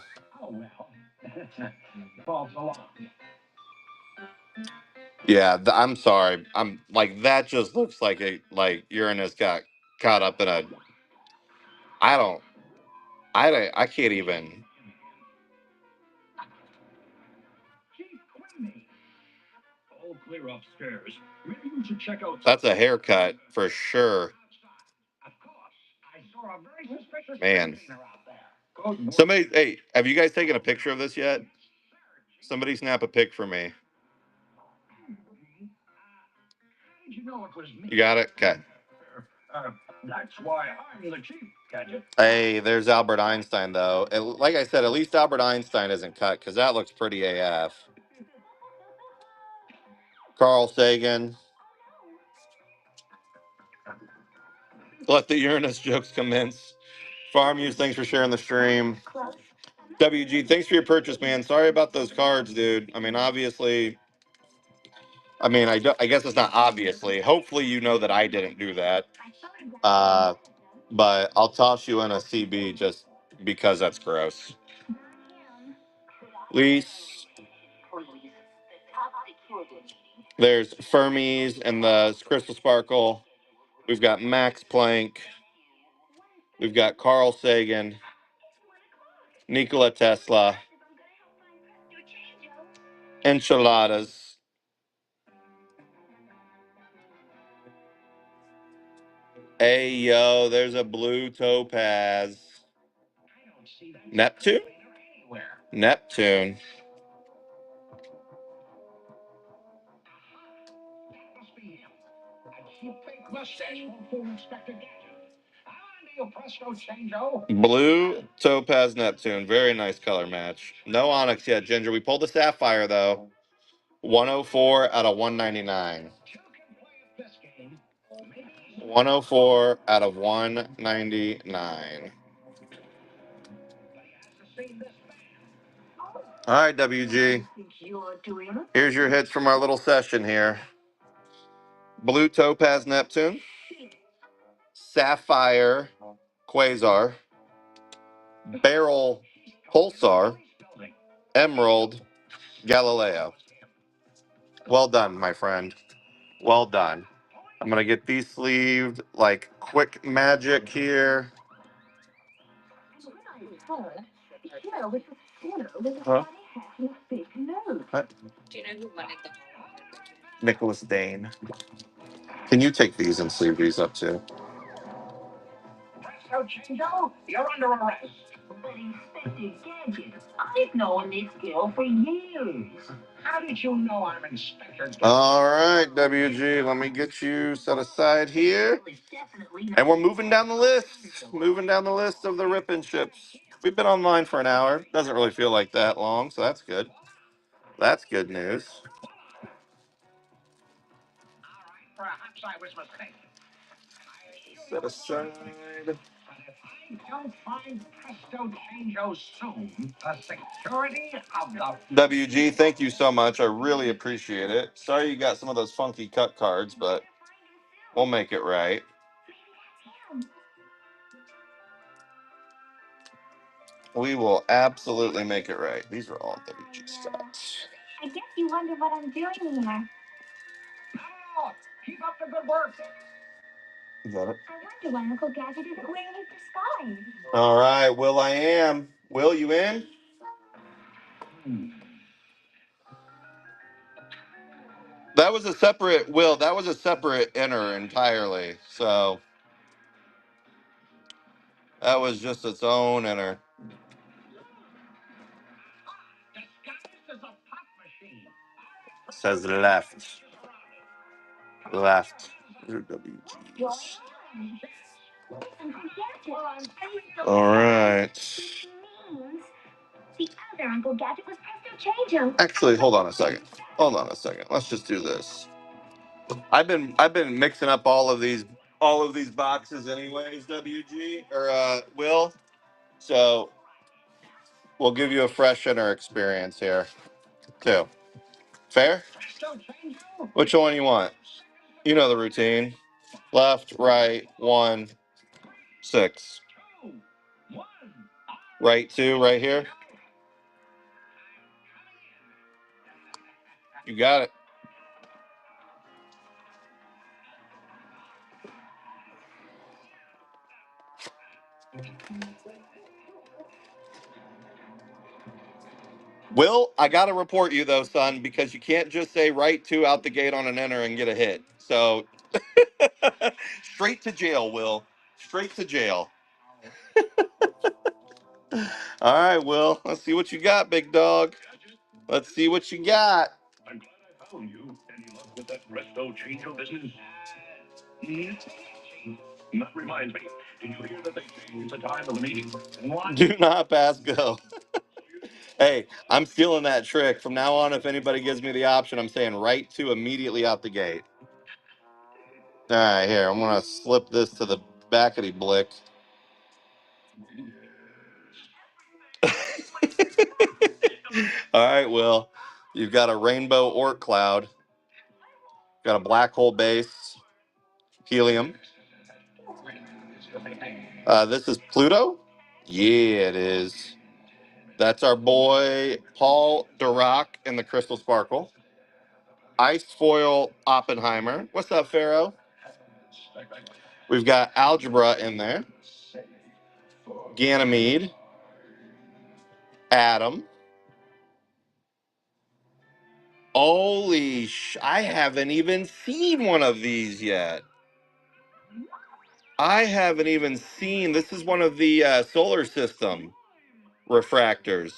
Yeah, I'm sorry. I'm like that. Just looks like Uranus got caught up in a. I don't. I can't even. All clear upstairs. Maybe you should check out. That's a haircut for sure. Of course, I saw a very suspicious Man. out there. Somebody, hey, have you guys taken a picture of this yet? Somebody snap a pic for me. Did you know it was me? You got it? Okay. That's why I'm the chief. Hey, there's Albert Einstein, though. Like I said, at least Albert Einstein isn't cut because that looks pretty AF. Carl Sagan. Let the Uranus jokes commence. Farm Use, thanks for sharing the stream. WG, thanks for your purchase, man. Sorry about those cards, dude. I mean, obviously, I guess it's not obviously. Hopefully, you know that I didn't do that. But I'll toss you in a CB just because that's gross. Lease. There's Fermies and the Crystal Sparkle. We've got Max Planck. We've got Carl Sagan, Nikola Tesla, enchiladas. Hey, yo, there's a blue topaz. Neptune? Neptune. Blue topaz Neptune. Very nice color match. No onyx yet, Ginger. We pulled the sapphire, though. 104 out of 199. 104 out of 199. All right, WG. Here's your hits from our little session here. Blue topaz Neptune. Sapphire Quasar. Beryl Pulsar. Emerald Galileo. Well done, my friend. Well done. I'm going to get these sleeved like quick magic here. Huh? What? Nicholas Dane. Can you take these and sleeve these up too? You're under arrest. But Inspector Gadget, I've known this girl for years. How did you know I'm Inspector Gadget? All right, WG, let me get you set aside here. And we're moving down the list. Moving down the list of the ripping ships. We've been online for an hour. Doesn't really feel like that long, so that's good. That's good news. Perhaps I was mistaken. Set aside. Don't find Presto Chango soon. The security of the WG, thank you so much. I really appreciate it. Sorry you got some of those funky cut cards, but we'll make it right. We will absolutely make it right. These are all WG stats. I guess you wonder what I'm doing here. No, keep up the good work. You got it? I wonder why Uncle Gadget isn't wearing his disguise. All right, Will, I am. Will, you in? That was a separate, Will, that was a separate enter entirely. So that was just its own enter. Says left. Left. WGs. All right. Means the other Uncle Gadget was Presto Chango. Actually, hold on a second. Hold on a second. Let's just do this. I've been mixing up all of these boxes anyways, WG or Will. So we'll give you a fresh inner experience here too. Fair? Which one you want? You know the routine. Left, right, 1, 6. Right 2, right here. You got it. Will, I got to report you though, son, because you can't just say right 2 out the gate on an enter and get a hit. So straight to jail, Will. Straight to jail. All right, Will. Let's see what you got, big dog. Let's see what you got. I'm glad I found you. Any luck with that Presto Chango business? That reminds me. Did you hear that they changed the time of the meeting? What? Do not pass go. Hey, I'm stealing that trick. From now on, if anybody gives me the option, I'm saying right to immediately out the gate. All right, here. I'm going to slip this to the backity blick. All right, Will. You've got a rainbow orc cloud. Got a black hole base. Helium. This is Pluto? Yeah, it is. That's our boy Paul Dirac in the Crystal Sparkle. Ice Foil Oppenheimer. What's up, Pharaoh? We've got Algebra in there. Ganymede. Atom. Holy I haven't even seen one of these yet. I haven't even seen. This is one of the solar system refractors.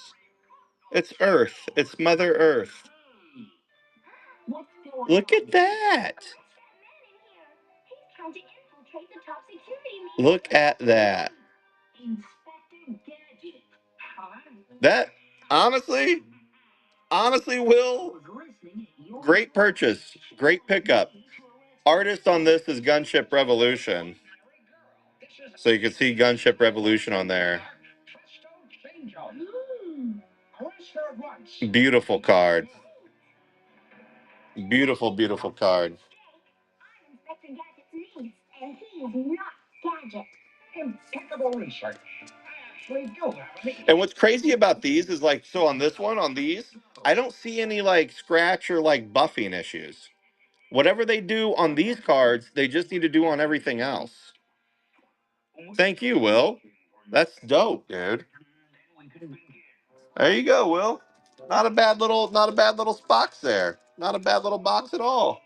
It's Earth. It's Mother Earth. Look at that. Look at that. That, honestly, Will, great purchase. Great pickup. Artist on this is Gunship Revolution. So you can see Gunship Revolution on there. Beautiful card. Beautiful, beautiful card. And what's crazy about these is like, so on this one, on these, I don't see any like scratch or like buffing issues. Whatever they do on these cards, they just need to do on everything else. Thank you, Will. That's dope, dude. There you go, Will. Not a bad little box there. Not a bad little box at all.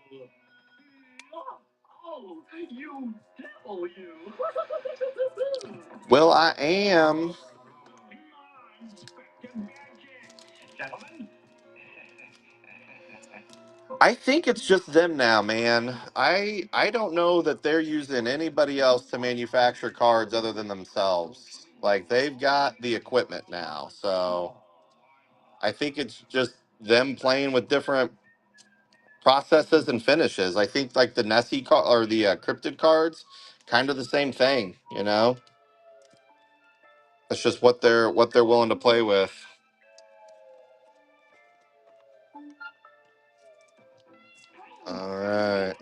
Well, I am. I think it's just them now, man. I don't know that they're using anybody else to manufacture cards other than themselves. Like they've got the equipment now, so I think it's just them playing with different processes and finishes. I think like the Nessie or the cryptid cards, kind of the same thing. You know, it's just what they're willing to play with. All right.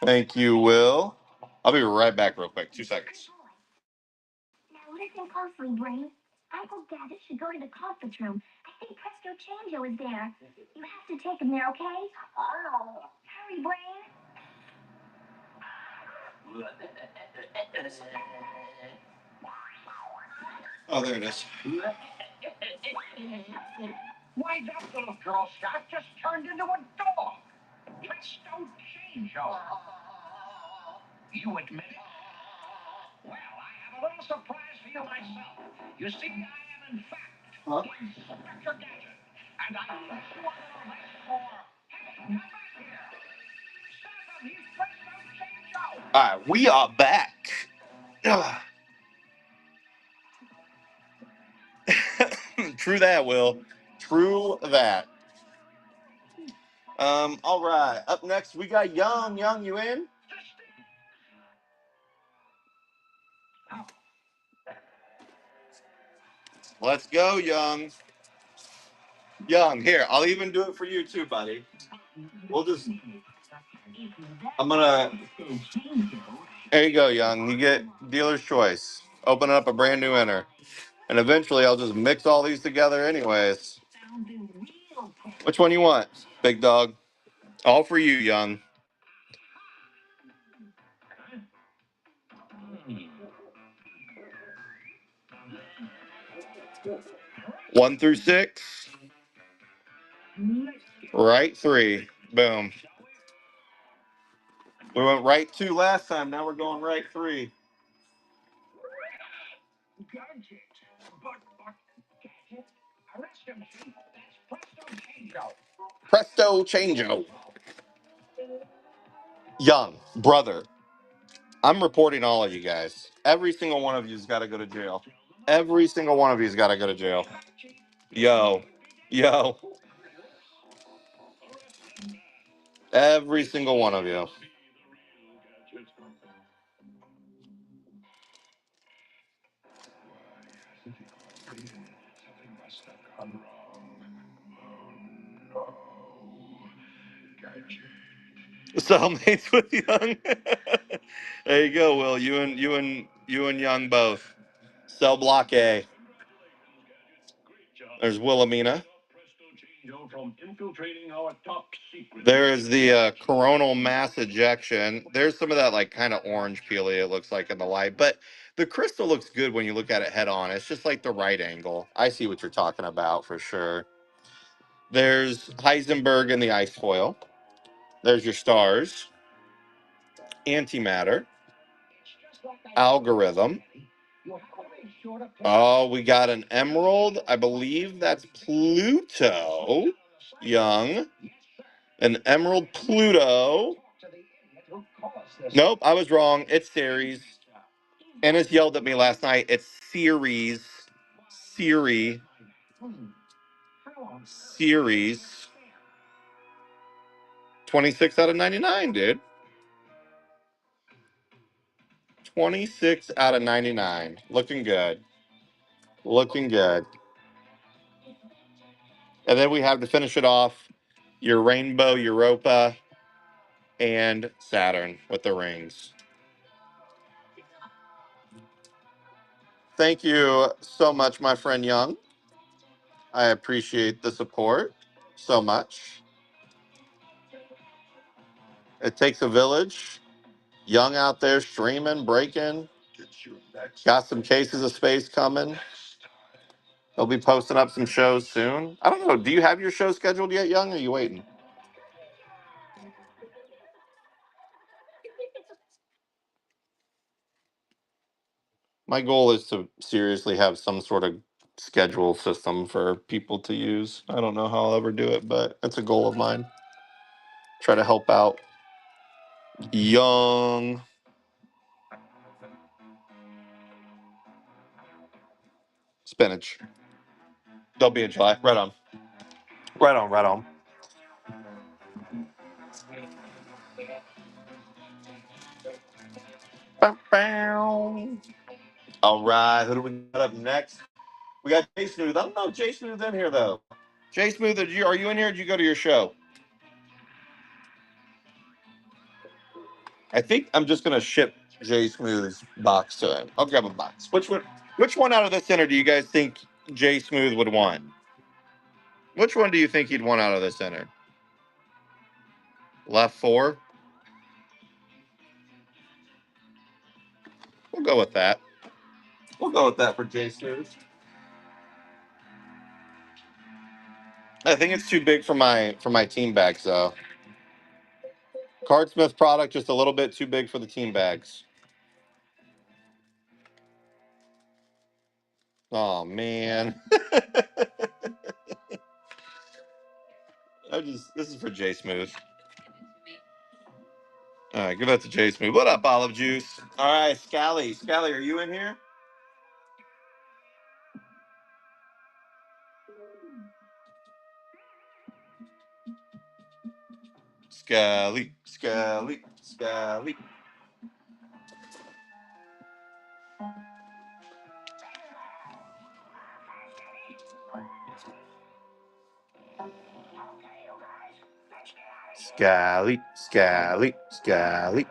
Thank you, Will. I'll be right back real quick. 2 seconds. Now listen closely, Brain. Uncle Gadget should go to the conference room. I think Presto Changio is there. You have to take him there, okay? Oh. Hurry, Brain. Oh, there it is. Why, that little Girl Scout just turned into a dog. Presto Changio. You admit it? Well, I have a little surprise for you myself. You see, I am, in fact, Inspector Gadget. And I wish you a little less for... Hey, come back here. Stop him, he's Presto Changio. All right, we are back. True that, Will. True that. All right. Up next, we got Young. Young, you in? Let's go, Young. Young, here. I'll even do it for you too, buddy. We'll just. I'm gonna. There you go, Young. You get dealer's choice. Open up a brand new enter, and eventually I'll just mix all these together, anyways. Which one you want, big dog? All for you, Young. 1 through 6. Right 3. Boom. We went right 2 last time. Now we're going right 3. Presto Changeo. Young, brother, I'm reporting all of you guys. Every single one of you's got to go to jail. Every single one of you's got to go to jail. Yo, yo, every single one of you. Cellmates with Young. There you go, Will. You and Young both. Cell block A. There's Wilhelmina. There is the coronal mass ejection. There's some of that like kind of orange peely it looks like in the light, but the crystal looks good when you look at it head on. It's just like the right angle. I see what you're talking about for sure. There's Heisenberg in the ice foil. There's your stars, antimatter, algorithm. Oh, we got an emerald. I believe that's Pluto. Young. An emerald Pluto. Nope, I was wrong. It's Ceres. Ennis yelled at me last night. It's Ceres. Ceres. Ceres. 26 out of 99, dude. 26 out of 99. Looking good. Looking good. And then we have to finish it off your Rainbow Europa and Saturn with the rings. Thank you so much, my friend Young. I appreciate the support so much. It takes a village. Young out there streaming, breaking. Got some cases of space coming. He'll be posting up some shows soon. I don't know. Do you have your show scheduled yet, Young? Or are you waiting? My goal is to seriously have some sort of schedule system for people to use. I don't know how I'll ever do it, but it's a goal of mine. Try to help out Young. Spinach. They'll be in July. Right on. Right on. Right on. Bow, bow. All right. Who do we got up next? We got Jay Smooth. I don't know if Jay Smooth's in here though. Jay Smooth, are you in here? Or did you go to your show? I think I'm just gonna ship Jay Smooth's box to him. I'll grab a box. Which one out of the center do you guys think Jay Smooth would want? Which one do you think he'd want out of the center? Left 4? We'll go with that. We'll go with that for Jay Smooth. I think it's too big for my team bags though. Cardsmith product just a little bit too big for the team bags. Oh man. This is for Jay Smooth. All right, give that to Jay Smooth. What up, Olive Juice? All right, Scally. Scally, are you in here? Scally, Scally, Scally. Scally, Scally, Scally.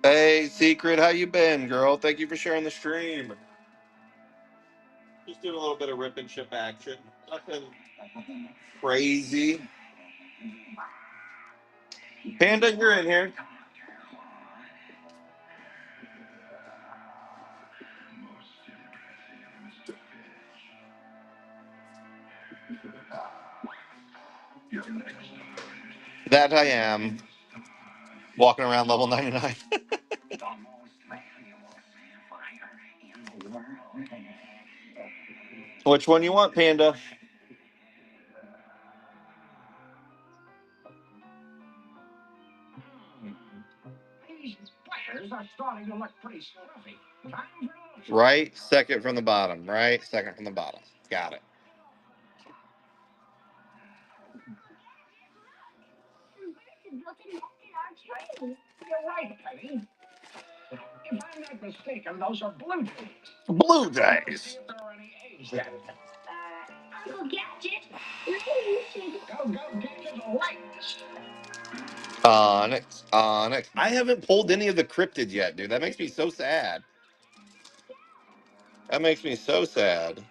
Hey, Secret, how you been, girl? Thank you for sharing the stream. Just doing a little bit of rip and ship action. Nothing crazy. Panda, you're in here. That I am. Walking around level 99. Which one you want, Panda? Right, second from the bottom. Right, second from the bottom. Got it. You're right, Penny. If I'm not mistaken, those are blue jays. Blue Jays. If there are any eggs yet. Uncle Gadget, maybe you should go Gadget lights. Onyx, Onyx. I haven't pulled any of the cryptid yet, dude. That makes me so sad. That makes me so sad.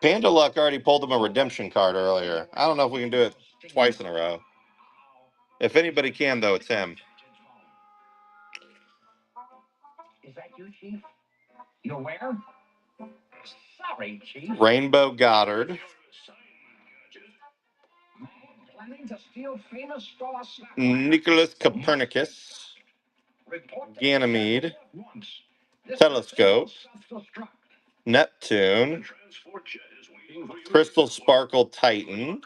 Panda Luck already pulled him a redemption card earlier. I don't know if we can do it twice in a row. If anybody can, though, it's him. Is that you, Chief? You where? Sorry, Chief. Rainbow Goddard. Planning to steal famous star snap. Nicholas Copernicus. Ganymede. Telescope. Neptune. Crystal Sparkle Titan.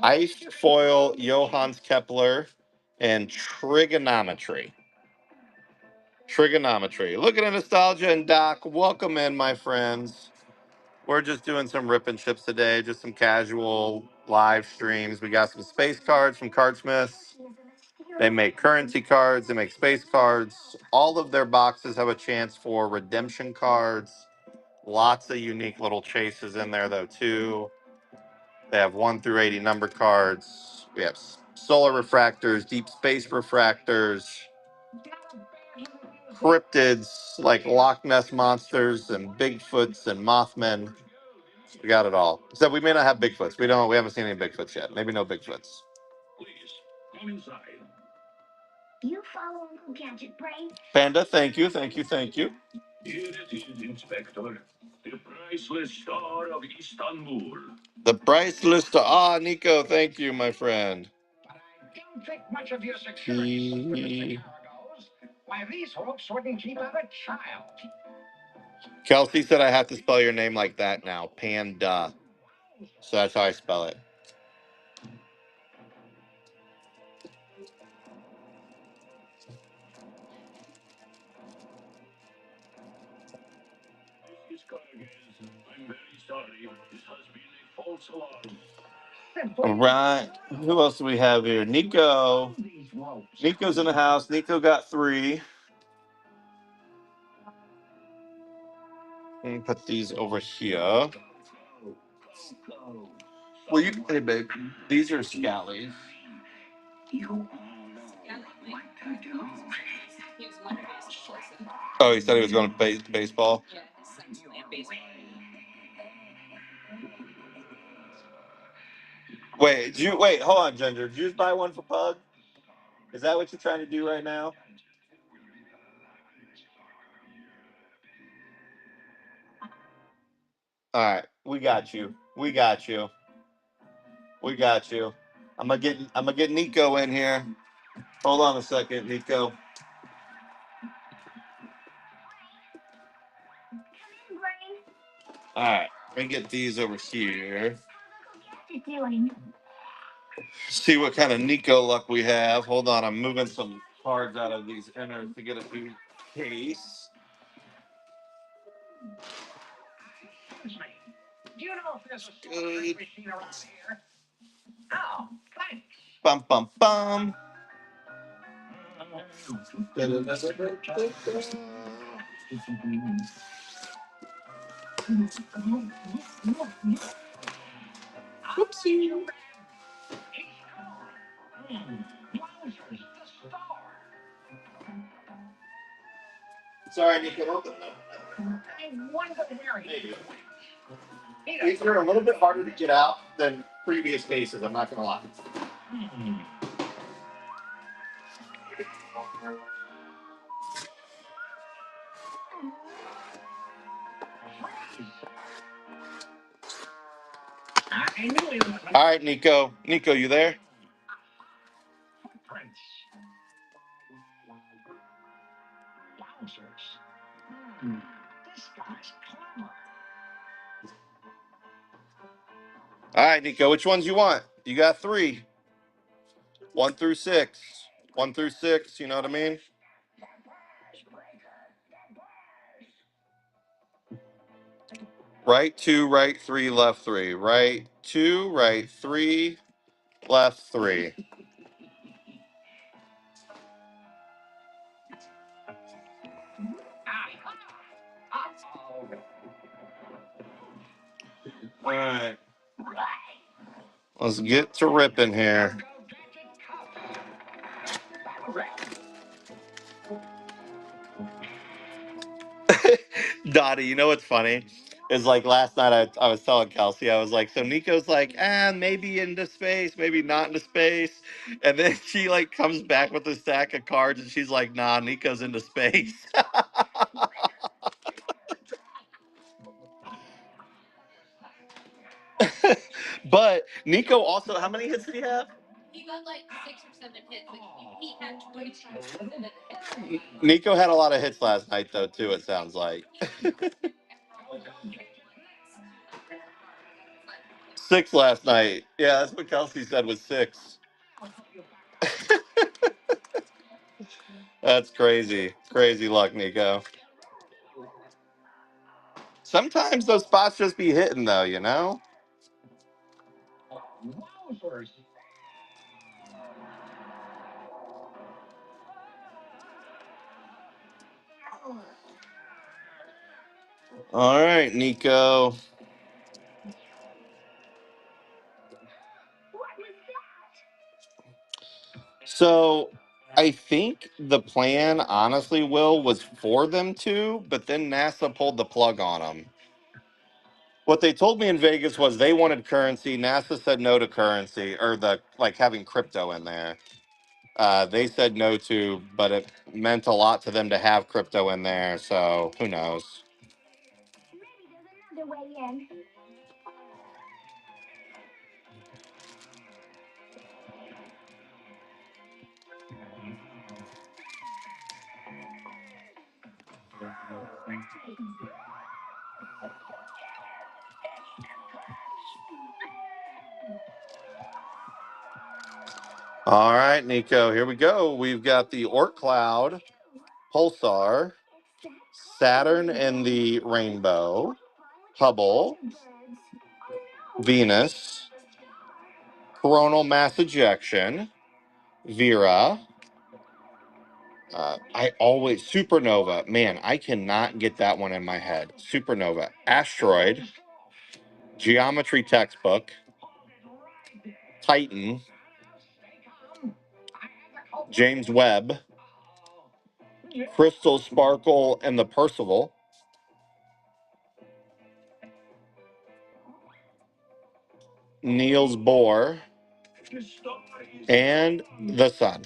Iced Foil Johannes Kepler. And Trigonometry. Trigonometry. Look at the nostalgia and Doc. Welcome in, my friends. We're just doing some rip and chips today, just some casual live streams. We got some space cards from Cardsmiths. They make currency cards, they make space cards. All of their boxes have a chance for redemption cards. Lots of unique little chases in there, though, too. They have 1 through 80 number cards. We have solar refractors, deep space refractors, cryptids like Loch Ness monsters and Bigfoots and Mothmen. We got it all. Except we may not have Bigfoots. We haven't seen any Bigfoots yet. Maybe no Bigfoots. Please, come inside. You follow Uncle Gadget, Brain. Panda, thank you, thank you, thank you. Here it is, Inspector. The priceless star of Istanbul. The priceless to Nico, thank you, my friend. But I don't think much of your security system, Mr. Caragos. Why, these hooks wouldn't keep out a child. Kelsey said I have to spell your name like that now. Panda. So that's how I spell it. This is Caragos. I'm very sorry. This has been a false alarm. All right. Who else do we have here? Nico. Nico's in the house. Nico got 3. Let me put these over here. Well, hey, babe. These are scallies. Oh, he said he was going to baseball? Yeah, his son's playing baseball. Wait, hold on, Ginger. Did you just buy one for Pug? Is that what you're trying to do right now? All right, we got you. We got you. We got you. I'm gonna get Nico in here. Hold on a second, Nico. All right, let me get these over here. See what kind of Nico luck we have. Hold on, I'm moving some cards out of these inners to get a few case. Do you know if there's a soda drink machine around here? Oh, thanks. Bum bum bum. Oopsie. Sorry, Nico. I wonder where he went. These are a little bit harder to get out than previous cases, I'm not gonna lie. I knew he was. All right, Nico. Nico, you there? Footprints. Bouncers. This guy's clever. All right, Nico. Which ones you want? You got 3. 1 through 6. 1 through 6, you know what I mean? Right 2, right 3, left 3. Right 2, right 3, left 3. All right. Let's get to ripping here. Dottie, you know what's funny? Is like last night I was telling Kelsey, I was like, so Nico's like, maybe into space, maybe not into space. And then she like comes back with a stack of cards and she's like, nah, Nico's into space. But Nico also, how many hits did he have? He got like 6 or 7 hits. Like he had 27 hits. Nico had a lot of hits last night though too, it sounds like. 6 last night. Yeah, that's what Kelsey said was 6. That's crazy. Crazy luck, Nico. Sometimes those spots just be hitting though, you know? All right, Nico. So I think the plan, honestly, Will, was for them to, but then NASA pulled the plug on them. What they told me in Vegas was they wanted currency. NASA said no to currency, or the like having crypto in there. They said no to, but it meant a lot to them to have crypto in there. So who knows? Maybe there's another way in. All right, Nico, here we go. We've got the Oort Cloud, Pulsar, Saturn and the Rainbow, Hubble, Venus, Coronal Mass Ejection, Vera. I always Supernova. Man, I cannot get that one in my head. Supernova, Asteroid, Geometry Textbook, Titan, James Webb, Crystal Sparkle and the Percival, Niels Bohr, and the Sun.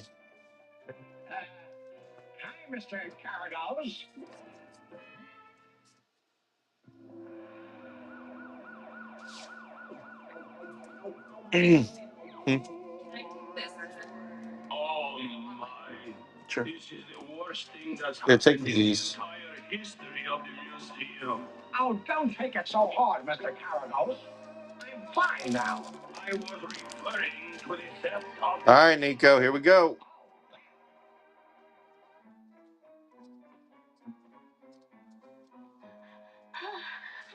Hi, Mr. Carrados. Oh my. Sure. This is the worst thing that's Yeah, happened take in these. the entire history of the museum. Oh, don't take it so hard, Mr. Carrados. I'm fine now. I was referring to the theft of... All right, Nico, here we go.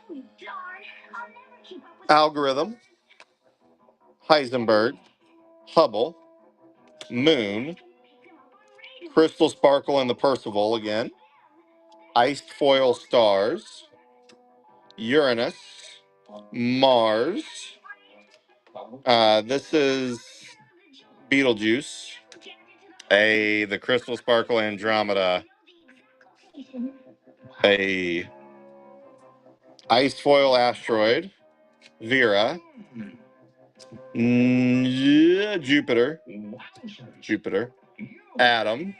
Oh, darn. I'll never keep up with Algorithm, Heisenberg, Hubble, Moon, Crystal Sparkle and the Percival again, Iced Foil Stars, Uranus, Mars. This is Betelgeuse. The Crystal Sparkle Andromeda. A Iced Foil Asteroid, Vera. Yeah, Jupiter, Adam.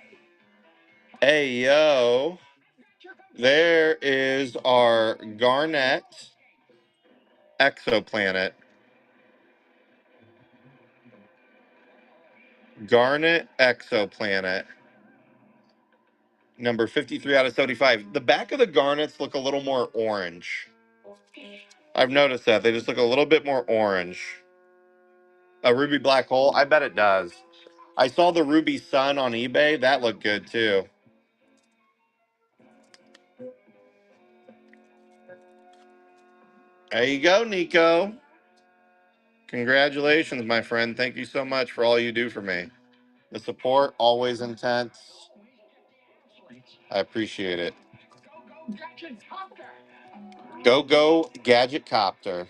Ayo. There is our Garnet exoplanet. Garnet exoplanet. Number 53 out of 75. The back of the garnets look a little more orange. I've noticed that. They just look a little bit more orange. A ruby black hole? I bet it does. I saw the ruby sun on eBay. That looked good too. There you go, Nico. Congratulations, my friend. Thank you so much for all you do for me. The support, always intense. I appreciate it. Go, Gadget Copter.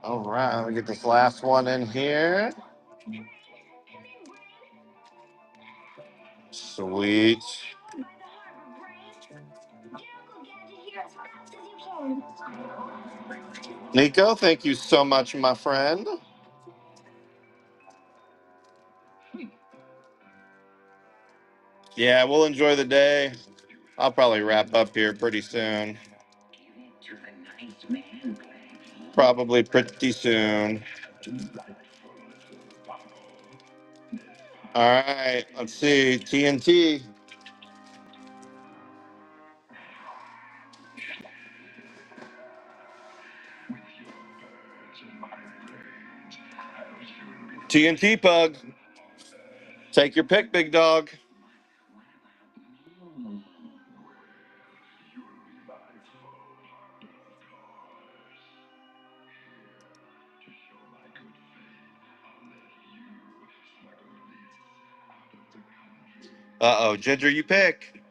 All right, let me get this last one in here. Sweet. Nico, thank you so much, my friend. Yeah, we'll enjoy the day. I'll probably wrap up here pretty soon. Probably pretty soon. All right, let's see. TNT. TNT Pug. Take your pick, big dog. Uh-oh, Ginger, you pick.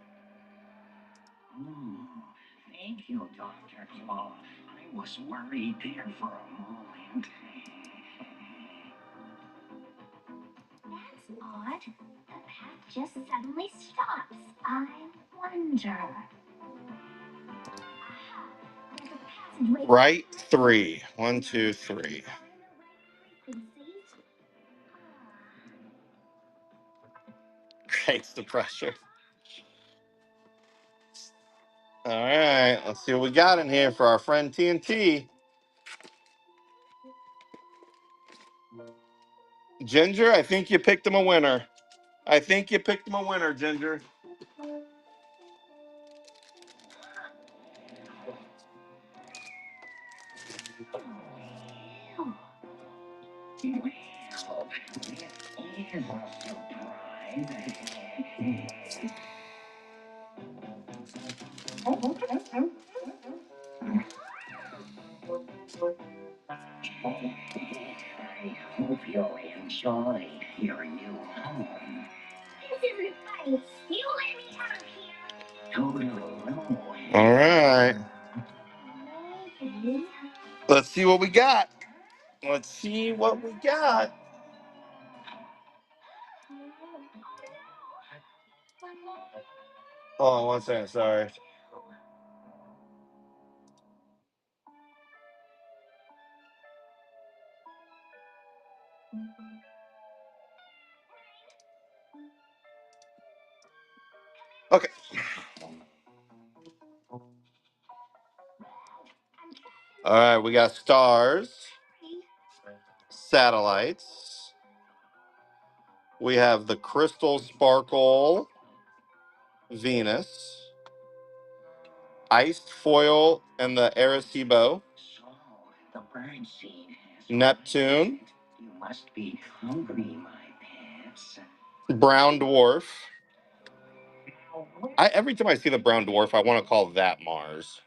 Thank you, Dr. Claw. I was worried there for a moment. That's odd. The path just suddenly stops. I wonder. Aha! There's a passageway. Right 3. 1, 2, 3. Creates the pressure. All right, let's see what we got in here for our friend TNT. Ginger, I think you picked him a winner. I think you picked him a winner, Ginger. Well, this is a surprise. I hope you'll enjoy your new home. This isn't funny. You let me out of here. Totally. All right. Maybe. Let's see what we got. Let's see what we got. Hold on 1 second. Sorry. Okay. All right. We got stars, satellites. We have the crystal sparkle Venus, iced foil and the Arecibo, So, the bird seed has Neptune, You must be hungry, my pets. brown dwarf. Every time I see the brown dwarf, I want to call that Mars.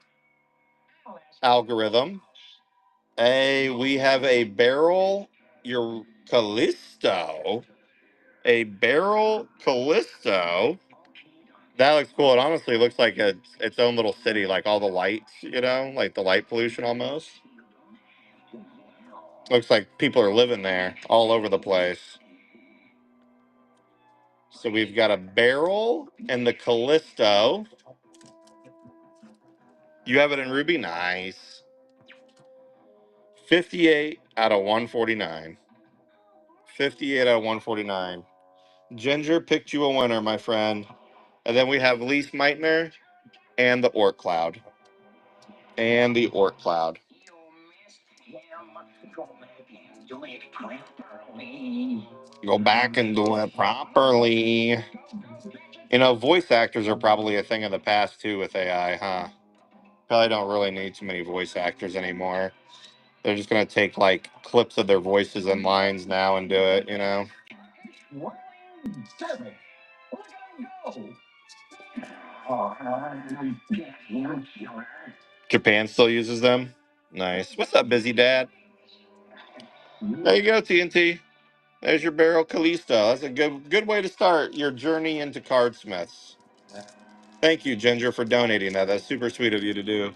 Algorithm. We have a barrel, your Callisto. A barrel Callisto. That looks cool. It honestly looks like its own little city, like all the lights, like the light pollution almost. Looks like people are living there all over the place. So we've got a barrel and the Callisto. You have it in Ruby? Nice. 58 out of 149. 58 out of 149. Ginger picked you a winner, my friend. And then we have Lise Meitner and the Orc Cloud. And the Orc Cloud. You missed him. Go back and do it properly. Go back and do it properly. You know, voice actors are probably a thing of the past too with AI, huh? Probably don't really need too many voice actors anymore. They're just gonna take like clips of their voices and lines now and do it, you know? Japan still uses them. Nice. What's up, busy dad? There you go, TNT. There's your barrel Callisto. That's a good way to start your journey into Cardsmiths. Thank you, Ginger, for donating that. That's super sweet of you to do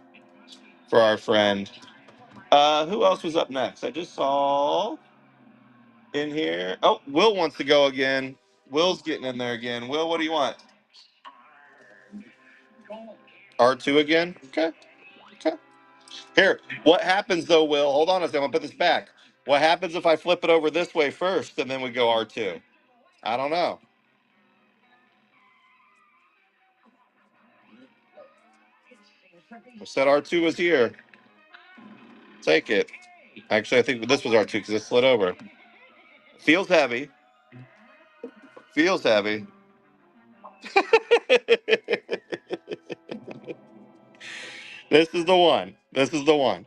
for our friend. Who else was up next? I just saw in here. Oh, Will wants to go again. Will's getting in there again. Will, what do you want? R2 again? Okay. Okay. Here, what happens though, Will? Hold on a second. I'm gonna put this back. What happens if I flip it over this way first and then we go R2? I don't know. I said R2 was here. Take it. Actually, I think this was R2 because it slid over. Feels heavy. Feels heavy. This is the one. This is the one.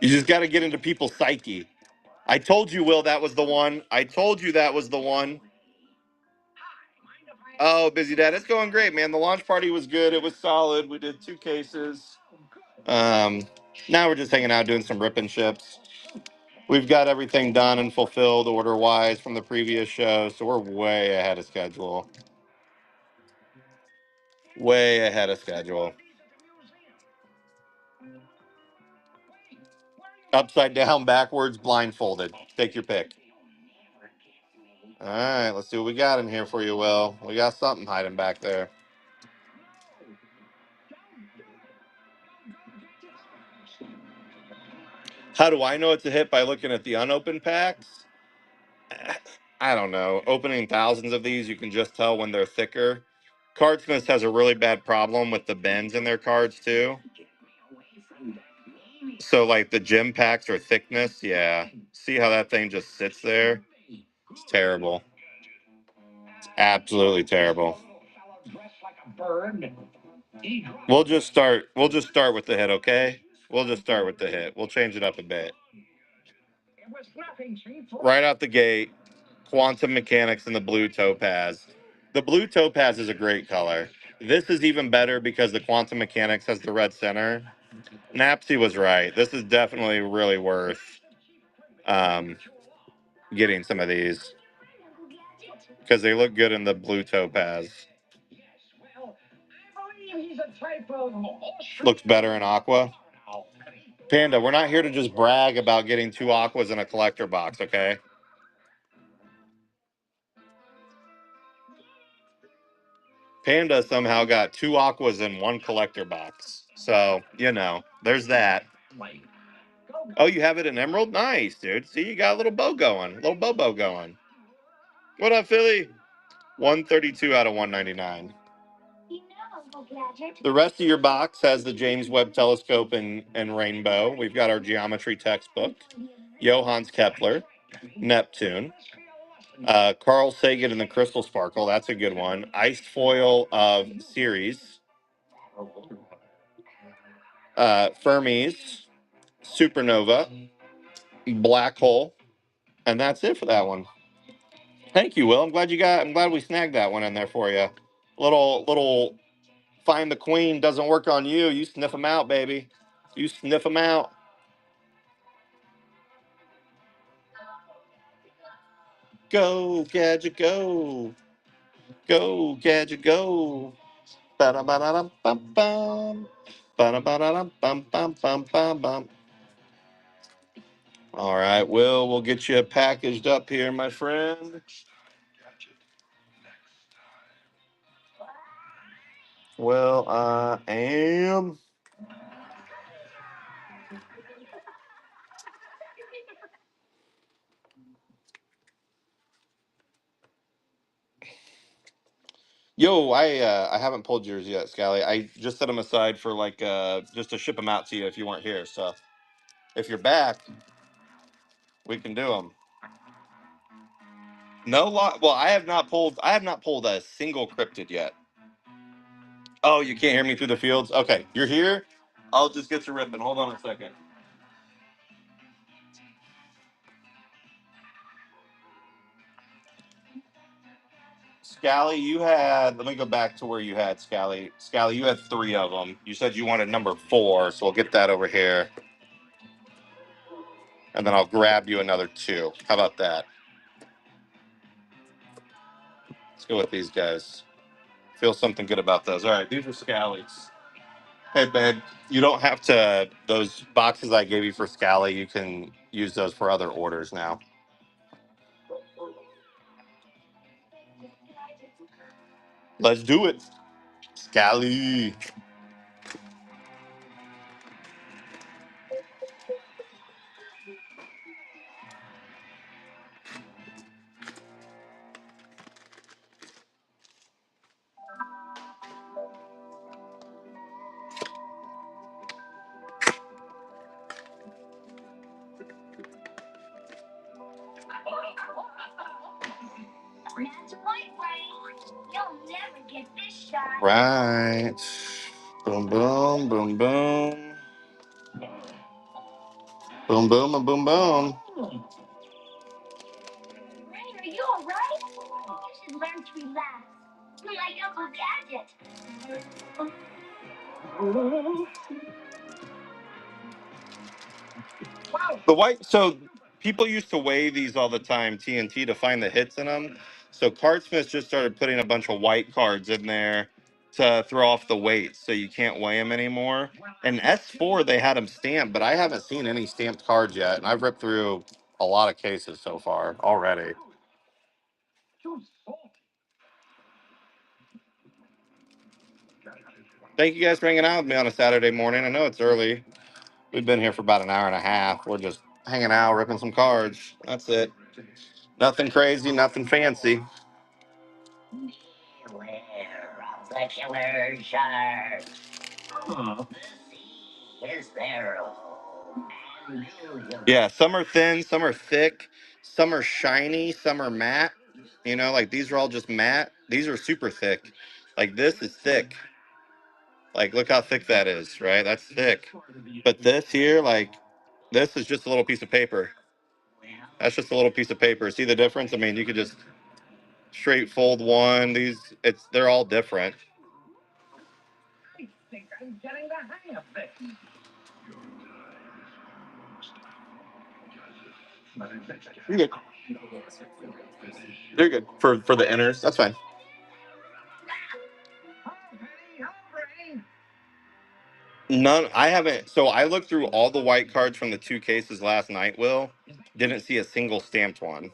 You just got to get into people's psyche. I told you, Will, that was the one. I told you that was the one. Oh, busy dad. It's going great, man. The launch party was good. It was solid. We did 2 cases. Now we're just hanging out doing some rip and ships. We've got everything done and fulfilled order-wise from the previous show, so we're way ahead of schedule. Way ahead of schedule. Upside down, backwards, blindfolded. Take your pick. All right, let's see what we got in here for you, Will. We got something hiding back there. How do I know it's a hit? By looking at the unopened packs? I don't know. Opening thousands of these, you can just tell when they're thicker. Cardsmiths has a really bad problem with the bends in their cards, too. So, like, the gem packs are thickness. Yeah. See how that thing just sits there? It's terrible. It's absolutely terrible. We'll just start with the hit, okay? We'll just start with the hit. We'll change it up a bit. Right out the gate, quantum mechanics in the blue topaz. The blue topaz is a great color. This is even better because the quantum mechanics has the red center. Napsy was right. This is definitely really worth getting some of these because they look good in the blue topaz. Looks better in aqua. Panda, we're not here to just brag about getting 2 aquas in a collector box, okay? Panda somehow got 2 aquas in 1 collector box. So, you know, there's that. Oh, you have it in emerald? Nice, dude. See, you got a little bow going. A little bobo going. What up, Philly? 132 out of 199. The rest of your box has the James Webb Telescope and Rainbow. We've got our geometry textbook, Johannes Kepler, Neptune, Carl Sagan and the Crystal Sparkle. That's a good one. Iced foil of Ceres, Fermi's, Supernova, Black Hole, and that's it for that one. Thank you, Will. I'm glad we snagged that one in there for you. Little find the queen doesn't work on you. You sniff them out, baby. You sniff them out. Go, Gadget, go. Go, Gadget, go. Ba-da-ba-da-dum-bum-bum. Ba-da-ba-da-dum-bum-bum-bum-bum. All right, Will, we'll get you packaged up here, my friend. Well, I am. Yo, I haven't pulled yours yet, Scally. I just set them aside for like just to ship them out to you if you weren't here. So if you're back, we can do them. No lot. Well, I have not pulled. I have not pulled a single cryptid yet. Oh, you can't hear me through the fields. Okay, you're here. I'll just get to ripping. Hold on a second. Scally, you had. Let me go back to where you had Scally. Scally, you had 3 of them. You said you wanted number 4, so we'll get that over here, and then I'll grab you another 2. How about that? Let's go with these guys. Feel something good about those. All right, these are Scallies. Hey, babe, you don't have to. Those boxes I gave you for Scally, you can use those for other orders now. Let's do it. Scally. That's right, Ray. You'll never get this shot. Right. Boom, boom, boom, boom. Boom, boom, and boom, boom. Ray, are you alright? You should learn to relax. Like Uncle Gadget. The white. So people used to weigh these all the time, TNT, to find the hits in them. So Cardsmiths just started putting a bunch of white cards in there to throw off the weights, so you can't weigh them anymore. And S4 they had them stamped, but I haven't seen any stamped cards yet, and I've ripped through a lot of cases so far already. Thank you guys for hanging out with me on a Saturday morning. I know it's early. We've been here for about an hour and a half. We're just hanging out, ripping some cards. That's it. Nothing crazy, nothing fancy. Beware of the killer shark. The sea is their home. And Yeah, some are thin, some are thick, some are shiny, some are matte. You know, like these are all just matte. These are super thick. Like this is thick. Like look how thick that is, right? That's thick. But this here, like this is just a little piece of paper. That's just a little piece of paper. See the difference? I mean, you could just straight fold one. They're all different. I think I'm getting the hang of this. You're good. You're good for the inners. That's fine. None. I haven't. So I looked through all the white cards from the 2 cases last night. Will didn't see a single stamped one.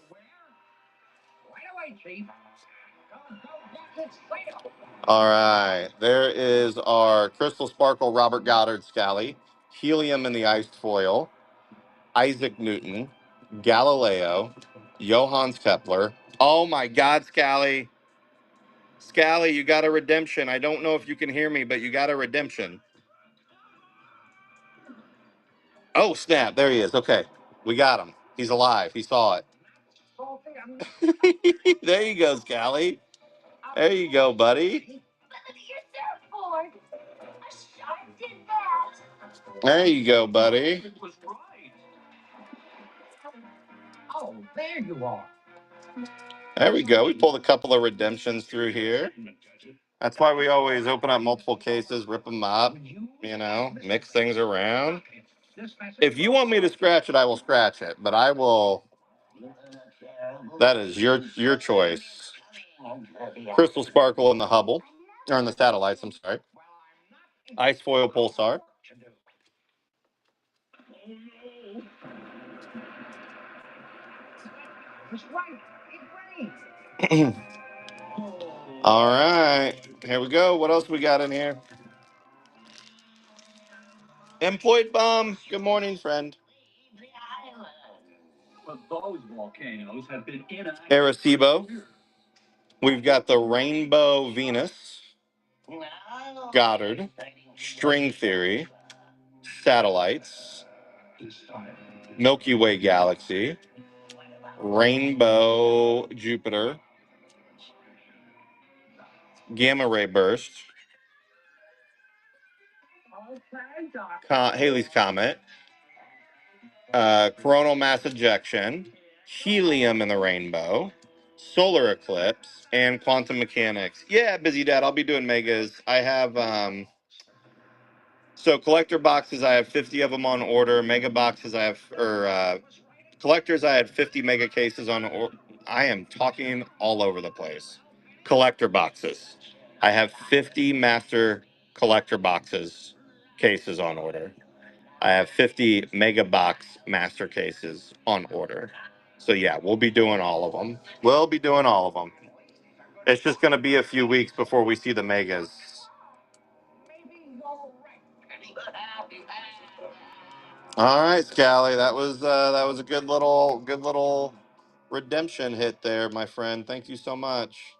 All right. There is our Crystal Sparkle Robert Goddard Scally, Helium in the Iced Foil, Isaac Newton, Galileo, Johannes Kepler. Oh my God, Scally. Scally, you got a redemption. I don't know if you can hear me, but you got a redemption. Oh, snap. There he is. Okay. We got him. He's alive. He saw it. There you go, Scally. There you go, buddy. Look at your surfboard. A shark did that. There you go, buddy. Oh, there you are. There we go. We pulled a couple of redemptions through here. That's why we always open up multiple cases, rip them up, mix things around. If you want me to scratch it, I will scratch it, but I will. That is your choice. Crystal Sparkle in the Hubble, or in the satellites, I'm sorry. Ice Foil Pulsar. All right. Here we go. What else we got in here? Employed Bomb. Good morning, friend. Arecibo. We've got the Rainbow Venus, Goddard, String Theory, Satellites, Milky Way Galaxy, Rainbow Jupiter, Gamma Ray Burst, Halley's Comet, Coronal Mass Ejection, Helium in the Rainbow, Solar Eclipse, and Quantum Mechanics. Yeah, busy dad. I'll be doing megas. I have so collector boxes. I have 50 of them on order. Mega boxes. I have collectors. I had 50 mega cases on order. I am talking all over the place. Collector boxes. I have 50 master collector boxes cases on order. I have 50 mega box master cases on order. So yeah, we'll be doing all of them. We'll be doing all of them. It's just going to be a few weeks before we see the megas. All right, Scally, that was a good little redemption hit there, my friend. Thank you so much.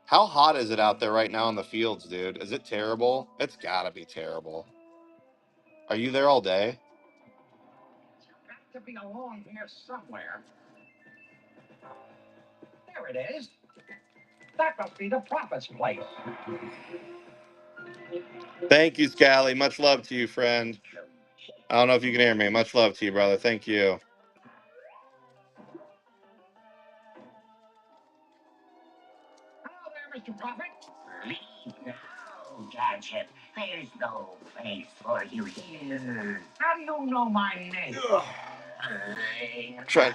How hot is it out there right now in the fields, dude? Is it terrible? It's got to be terrible. Are you there all day? Got to be along here somewhere. There it is. That must be the prophet's place. Thank you, Scally. Much love to you, friend. I don't know if you can hear me. Much love to you, brother. Thank you. Hello there, Mr. Prophet. Leave now, Gadget. There's no place for you here. How do you know my name? Trying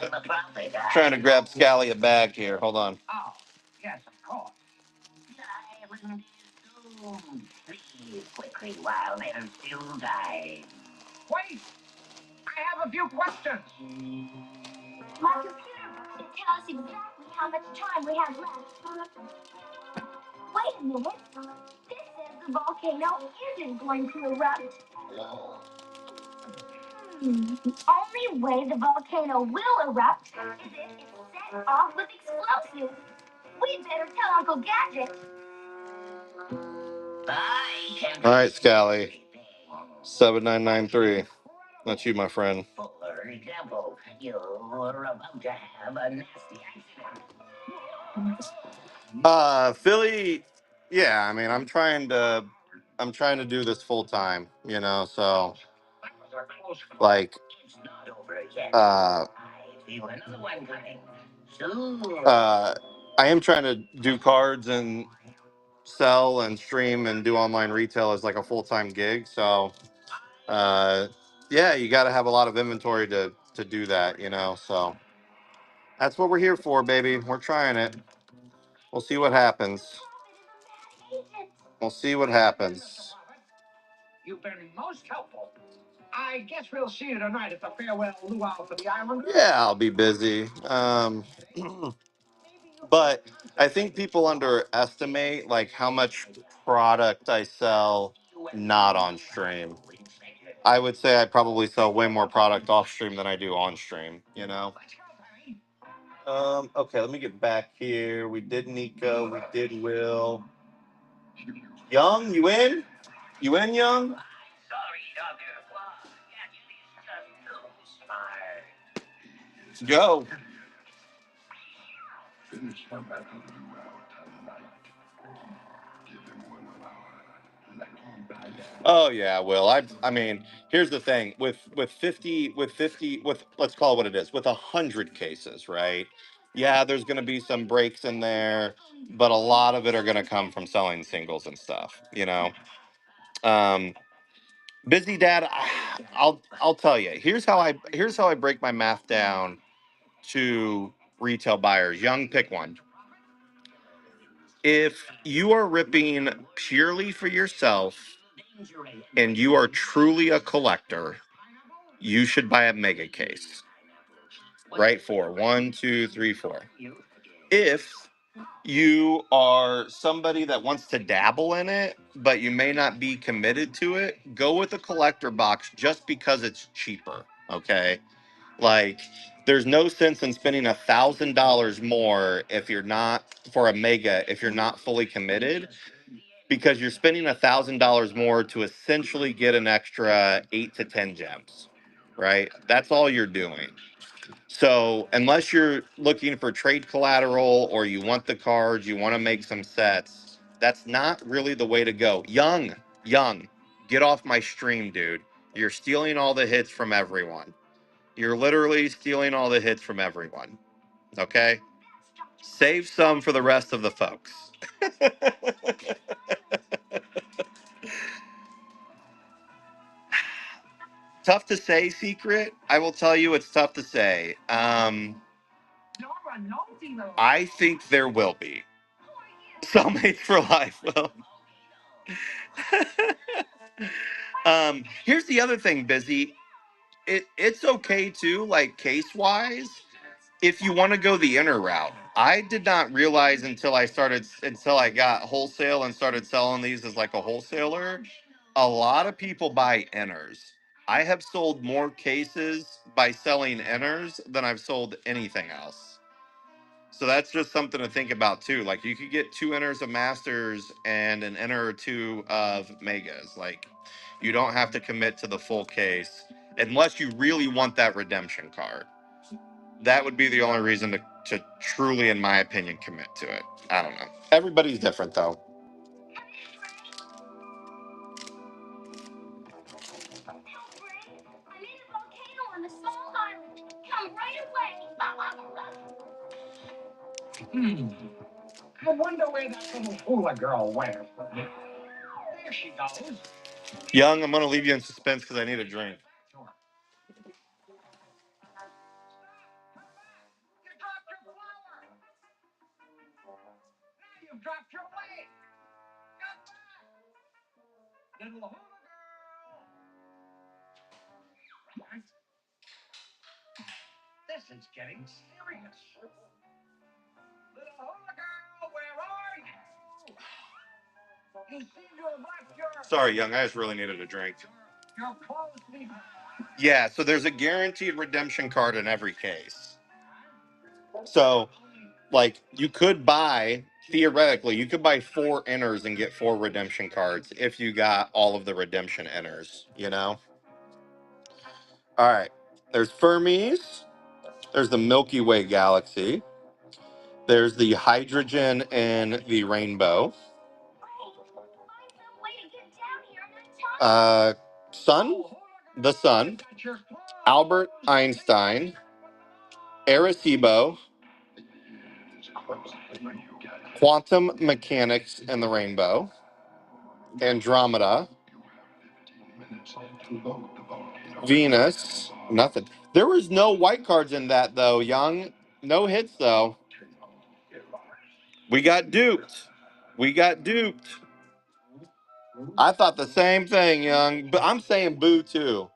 to grab Scally a bag here. Hold on. Oh, yes, of course. Island is doomed. Leave quickly while there's still time. Wait! I have a few questions. My computer book should tell us exactly how much time we have left. Wait a minute. This says the volcano isn't going to erupt. The only way the volcano will erupt is if it's set off with explosives. We'd better tell Uncle Gadget. All right, Scally. 7993. That's you, my friend. For example, you're about to have a nasty accident. Philly. Yeah, I mean, I'm trying to do this full time, so like, uh, I am trying to do cards and sell and stream and do online retail as like a full-time gig. So, yeah, you got to have a lot of inventory to do that, so that's what we're here for, baby. We're trying it. We'll see what happens. We'll see what happens. You've been most helpful. I guess we'll see you tonight at the farewell luau for the island. Yeah, I'll be busy. But I think people underestimate like how much product I sell not on stream. I would say I probably sell way more product off stream than I do on stream. Okay, let me get back here. We did Nico, we did Will. Young, you in? You in, Young? Go. Oh yeah, Will. I mean, here's the thing with 50 with let's call it what it is, with 100 cases, right? Yeah, there's going to be some breaks in there, but a lot of it are going to come from selling singles and stuff. Um Busy dad, I'll tell you. Here's how I break my math down to retail buyers. Young, pick one. If you are ripping purely for yourself and you are truly a collector, you should buy a mega case. Right? For 1, 2, 3, 4. If you are somebody that wants to dabble in it, but you may not be committed to it, go with a collector box just because it's cheaper. Okay. Like, There's no sense in spending $1,000 more if you're not for a mega if you're not fully committed, because you're spending $1,000 more to essentially get an extra 8 to 10 gems, right? That's all you're doing. So unless you're looking for trade collateral or you want the cards, you want to make some sets, that's not really the way to go. Young, get off my stream, dude. You're stealing all the hits from everyone. You're literally stealing all the hits from everyone. Okay? Save some for the rest of the folks. Tough to say, Secret. I will tell you it's tough to say. I think there will be. Cellmates for life. Here's the other thing, Busy. It's okay too, like case wise, if you want to go the inner route. I did not realize until I got wholesale and started selling these as like a wholesaler. A lot of people buy inners. I have sold more cases by selling inners than I've sold anything else. So that's just something to think about too. Like you could get 2 inners of masters and an inner or two of megas. Like you don't have to commit to the full case unless you really want that redemption card. That would be the only reason to truly, in my opinion, commit to it. I don't know. Everybody's different though. I wonder where that little hula girl went. There she goes. Young, I'm going to leave you in suspense because I need a drink. You dropped your weight. Little hula girl. This is getting serious. Little hula girl, where are you? You seem to have left your... Sorry, Young. I just really needed a drink. Your clothes need... Yeah, so there's a guaranteed redemption card in every case. So, like, you could buy, theoretically, you could buy 4 inners and get 4 redemption cards if you got all of the redemption inners, you know? All right. There's Fermis. There's the Milky Way galaxy. There's the hydrogen and the rainbow. Sun, the sun, Albert Einstein, Arecibo, quantum mechanics and the rainbow, Andromeda, Venus, nothing. There was no white cards in that though, Young. No hits though. We got duped. We got duped. I thought the same thing, Young. But I'm saying boo too.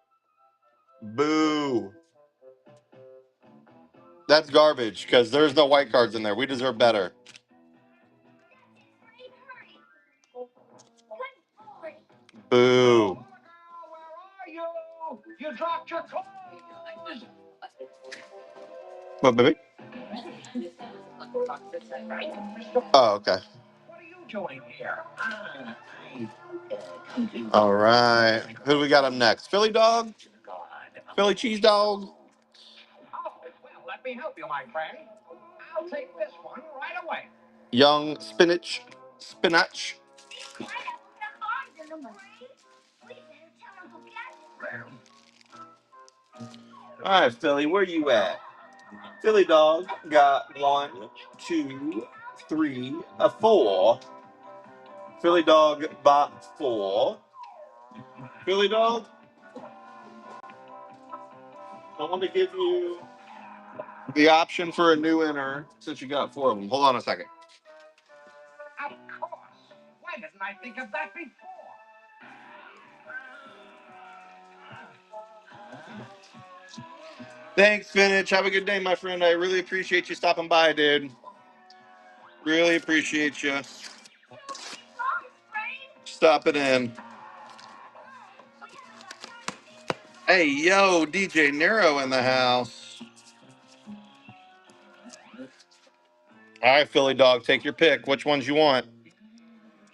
Boo. That's garbage because there's no white cards in there. We deserve better. Boo. Where are you? You dropped your clothes. What, baby? Oh, okay. What are you doing here? All right. Who do we got up next? Philly dog? Philly cheese dog? Oh, well, let me help you, my friend. I'll take this one right away. Young spinach. Spinach. All right, Philly, where you at? Philly dog got 1, 2, 3, 4. Philly dog bought 4. Philly dog, I want to give you the option for a new inner since you got 4 of them. Hold on a second. Of course. Why didn't I think of that before? Thanks, Spinach. Have a good day, my friend. I really appreciate you stopping by, dude. Really appreciate you stopping in. Hey, yo, DJ Nero in the house. All right, Philly dog, take your pick. Which ones you want?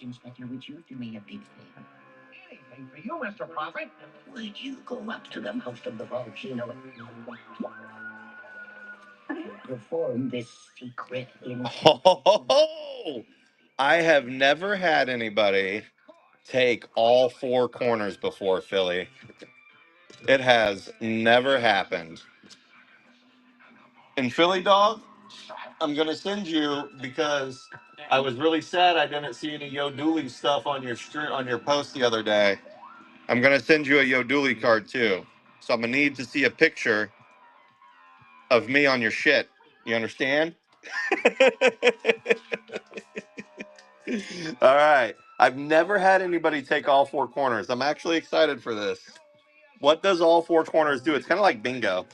Inspector, would you do me a big favor? Anything for you, Mr. Prophet. Would you go up to the mouth of the volcano and perform this secret Oh, I have never had anybody take all four corners before, Philly. It has never happened. And Philly dog, I'm gonna send you because I was really sad I didn't see any Yo Dooley stuff on your post the other day. I'm gonna send you a Yo Dooley card too. So I'm gonna need to see a picture of me on your shit. You understand? All right. I've never had anybody take all four corners. I'm actually excited for this. What does all four corners do? It's kind of like bingo.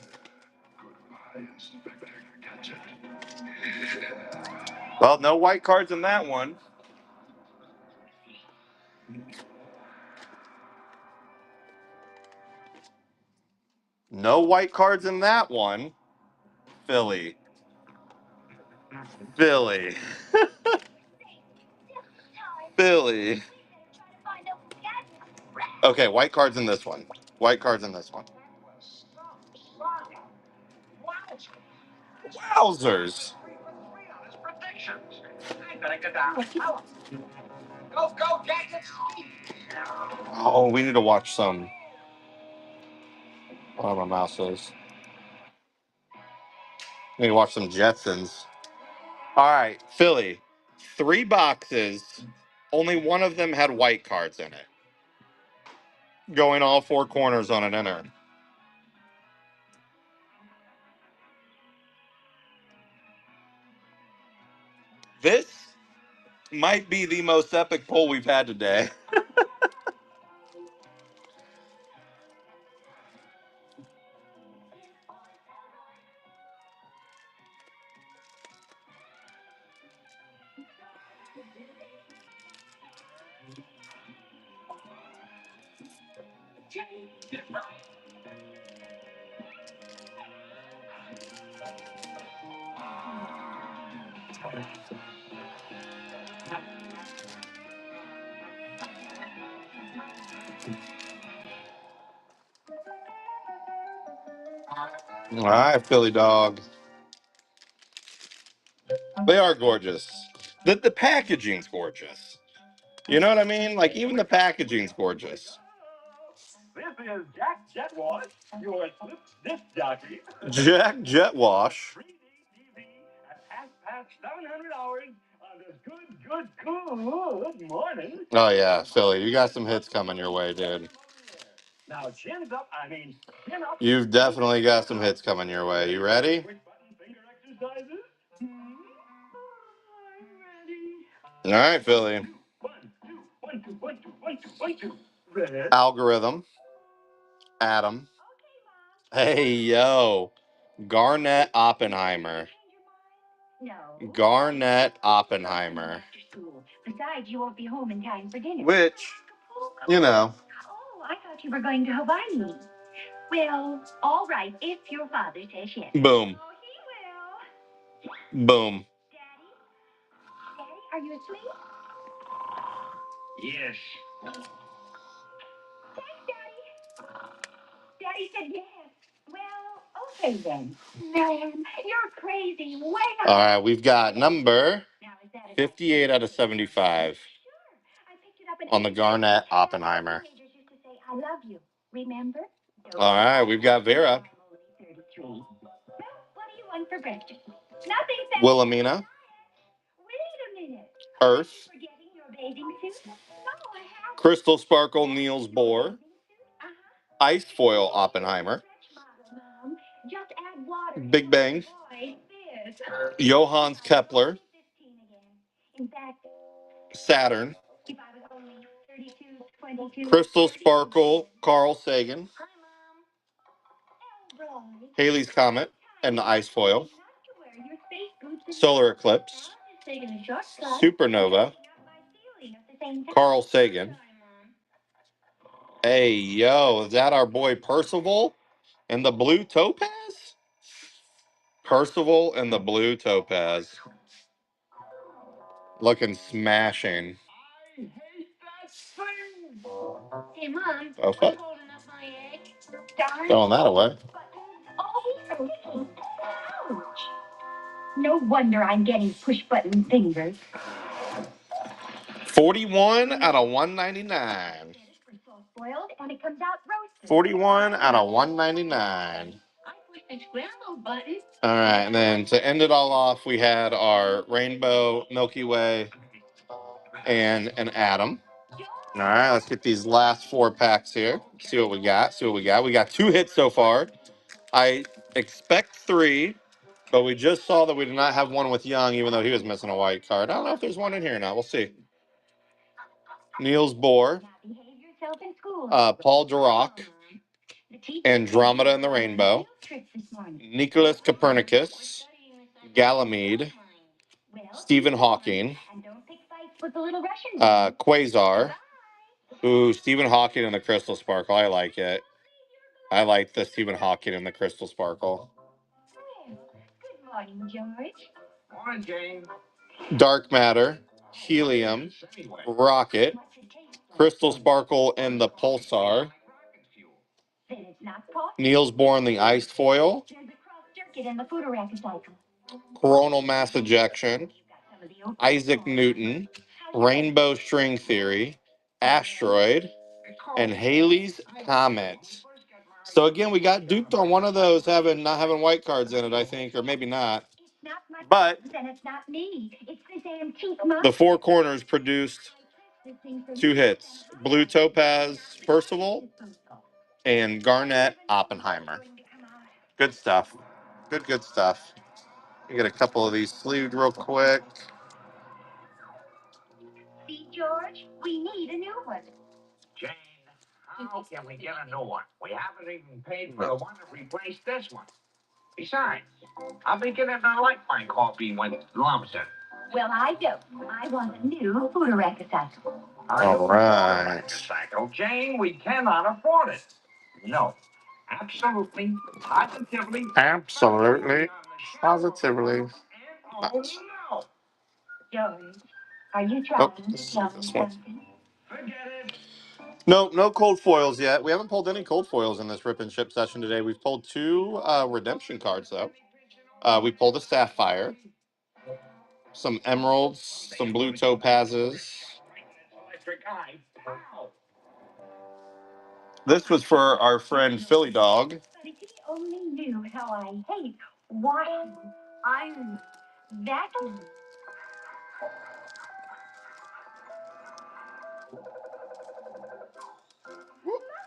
Well, no white cards in that one. No white cards in that one. Philly. Philly. Philly. Okay, white cards in this one. White cards in this one. Wowzers. Oh, we need to watch some. Oh, my mouse is. We need to watch some Jetsons. All right, Philly. 3 boxes. Only one of them had white cards in it. Going all four corners on an inner. This might be the most epic poll we've had today. All right, Philly dog. They are gorgeous. The packaging's gorgeous. You know what I mean? Like, even the packaging's gorgeous. This is Jack Jetwash, your disc jockey. Jack Jetwash. 3D TV at past 700 hours on this good morning. Oh, yeah, Philly. You got some hits coming your way, dude. Now, chins up, chin up. You've definitely got some hits coming your way. You ready? Quick button finger exercises. I'm ready. All right, Philly. 1, 2, 1, 2, 1, 2, 1, 2, 1, 2. Red. Algorithm. Adam. Hey, yo. Garnett Oppenheimer. No. Garnett Oppenheimer. Besides, you won't be home in time for dinner. Which, you know. Oh, I thought you were going to Hawaii. Well, all right, if your father says yes. Boom. Oh, he will. Boom. Daddy, are you asleep? Yes. Thanks, Daddy. Daddy said yes. Well, okay then. Man, you're crazy. Way up. All right, we've got number Now, is that a 58 out of 75 Sure. I picked it up in on the Garnett Oppenheimer. teenagers used to say, I love you. Remember? All right, we've got Vera. I'm only 33. Well, what do you want for breakfast? Nothing, thank Wilhelmina. Wait a minute. Earth. Forgetting your bathing suit? No, I haven't. Crystal Sparkle Niels Bohr. Uh-huh. Ice Foil Oppenheimer. Mom, just add water. Big Bang. Boy, this. Johannes Kepler. 15 again. In fact, Saturn. if I was only 32, 22. Crystal Sparkle Carl Sagan. Hi, Mom. Elroy. Haley's Comet and the Ice Foil. Not to wear your space boots and Solar Eclipse. I'm just taking a shortcut. Supernova. Up my ceiling at the same time. Carl Sagan. Sorry, Mom. Hey, yo, is that our boy Percival and the blue topaz? Percival and the blue topaz. Looking smashing. I hate that thing. Hey, Mom. Oh, I'm fuck. holding up my egg. Darn. Throwing that away. Oh, he's sticky. Ouch. No wonder I'm getting push-button fingers. 41 out of 199. Boiled and it comes out roasted. 41 out of 199. I pushed the scramble button. All right, and then to end it all off, we had our Rainbow, Milky Way, and an Atom. All right, let's get these last 4 packs here. See what we got. We got 2 hits so far. I expect 3, but we just saw that we did not have one with Young, even though he was missing a white card. I don't know if there's one in here or not. We'll see. Niels Bohr, Paul Dirac, Andromeda and the Rainbow, Nicholas Copernicus, Ganymede, Stephen Hawking, Quasar. Ooh, Stephen Hawking and the Crystal Sparkle. I like it. I like the Stephen Hawking and the Crystal Sparkle. Good morning, George. Morning, Jane. Dark Matter, Helium, Rocket, Crystal Sparkle and the Pulsar, Niels Bohr the Iced Foil, Coronal Mass Ejection, Isaac Newton, Rainbow String Theory, Asteroid, and Halley's Comet. So again, we got duped on one of those not having white cards in it, I think, or maybe not. But the 4 corners produced 2 hits. Blue Topaz Percival and Garnet Oppenheimer. Good stuff. Good stuff. You get a couple of these sleeved real quick. See, George, we need a new one. Jane, how can we get a new one? We haven't even paid for the one that replaced this one. Besides, I'm beginning to like my coffee with lumps in it. Well, I don't. I want a new motorcycle. All right. Jane, we cannot afford it. No. Absolutely, positively. Absolutely. Positively. Oh, no. George, are you Oh, trying this to tell me one. something? Forget it. No cold foils yet. We haven't pulled any cold foils in this rip and ship session today. We've pulled 2 redemption cards, though. We pulled a Sapphire, some Emeralds, some Blue Topazes. This was for our friend Philly Dog. But if he only knew how I hate washing, ironing, vacuuming.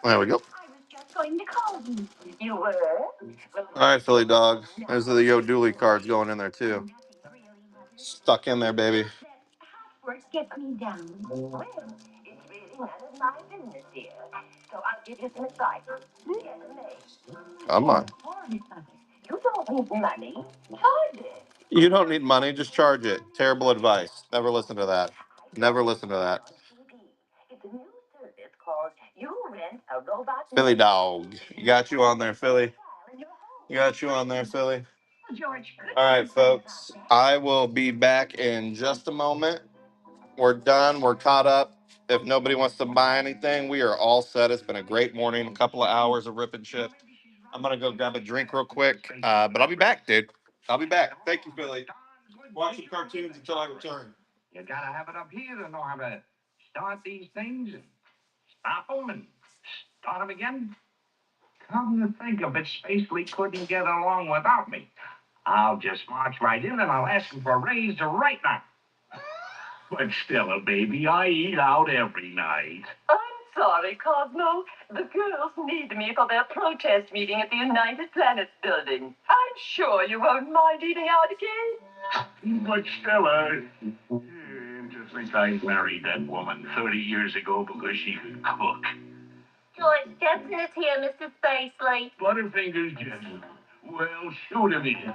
There we go. I was just going to call you. You were? Well, All right, Philly Dog. There's the Yo Dooley cards going in there, too. Stuck in there, baby. Housework gets me down. Well, it's really none of my business, dear. So I'll give you some advice. Get a maid. Come on. You don't need money. Charge it. You don't need money. Just charge it. Terrible advice. Never listen to that. Never listen to that. It's a new service called You Rent a Robot. Philly Dog. You got you on there, Philly. You got you on there, Philly. George. All right, folks. I will be back in just a moment. We're done. We're caught up. If nobody wants to buy anything, we are all set. It's been a great morning. A couple of hours of rip and ship. I'm going to go grab a drink real quick. But I'll be back, dude. I'll be back. Thank you, Philly. Watching cartoons until I return. You gotta have it up here to know how to start these things and stop them and start them again. Come to think of it, Spacely couldn't get along without me. I'll just march right in and I'll ask him for a raise right now. But Stella, baby, I eat out every night. I'm sorry, Cosmo. The girls need me for their protest meeting at the United Planets building. I'm sure you won't mind eating out again. But Stella, to think I married that woman 30 years ago because she could cook. George Jetson is here, Mr. Spacely. Butterfingers Jetson. Well, shoot him in.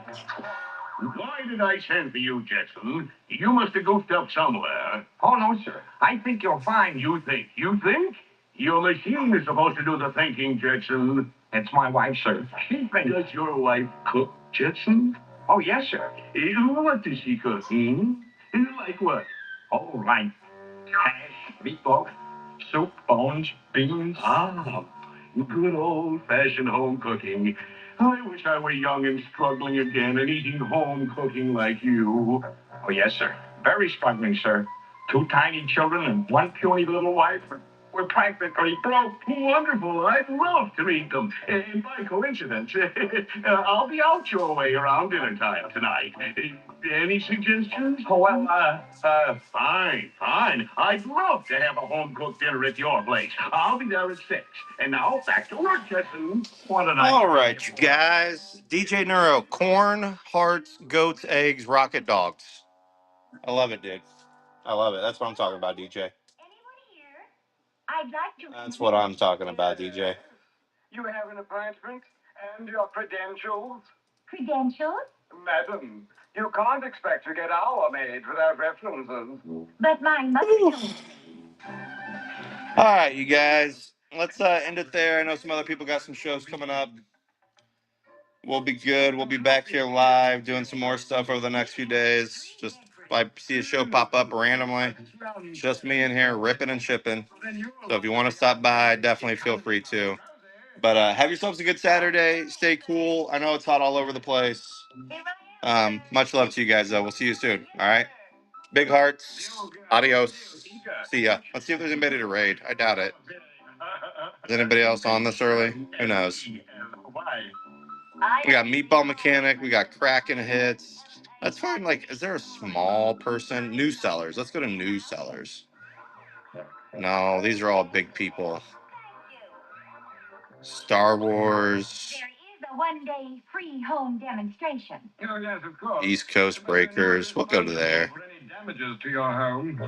Why did I send for you, Jetson? You must have goofed up somewhere. Oh, no, sir. I think you're fine. You think? You think? Your machine is supposed to do the thinking, Jetson. It's my wife, sir. She thinks. Does your wife cook, Jetson? Oh, yes, sir. What does she cook? Like what? Oh, like hash, meatloaf, soup, bones, beans. Ah, good old-fashioned home cooking. I wish I were young and struggling again and eating home cooking like you. Oh, yes, sir. Very struggling, sir. Two tiny children and one puny little wife. We're practically broke. Wonderful. I'd love to meet them. And by coincidence, I'll be out your way around dinner time tonight. Any suggestions? Oh, well, fine, fine. I'd love to have a home-cooked dinner at your place. I'll be there at 6. And now, back to work, Justin. What a night. All right, you guys. DJ Neuro, corn, hearts, goats, eggs, rocket dogs. I love it, dude. I love it. That's what I'm talking about, DJ. Anyone here? I'd like to. That's what I'm talking about, DJ. You have an appointment and your credentials? Credentials? Madam, you can't expect to get our maid without references. But my mother. All right, you guys. Let's end it there. I know some other people got some shows coming up. We'll be good. We'll be back here live doing some more stuff over the next few days. Just if I see a show pop up randomly, just me in here ripping and shipping. So if you want to stop by, definitely feel free to. But have yourselves a good Saturday. Stay cool. I know it's hot all over the place. Much love to you guys, though. We'll see you soon. All right. Big hearts. Adios. See ya. Let's see if there's anybody to raid. I doubt it. Is anybody else on this early? Who knows? We got Meatball Mechanic. We got Kraken Hits. Let's find, like, is there a small person? News sellers. Let's go to news sellers. No, these are all big people. Star Wars. There is a one-day free home demonstration. Oh, yes, of course. East Coast Breakers. We'll go to there. For any damages to your home.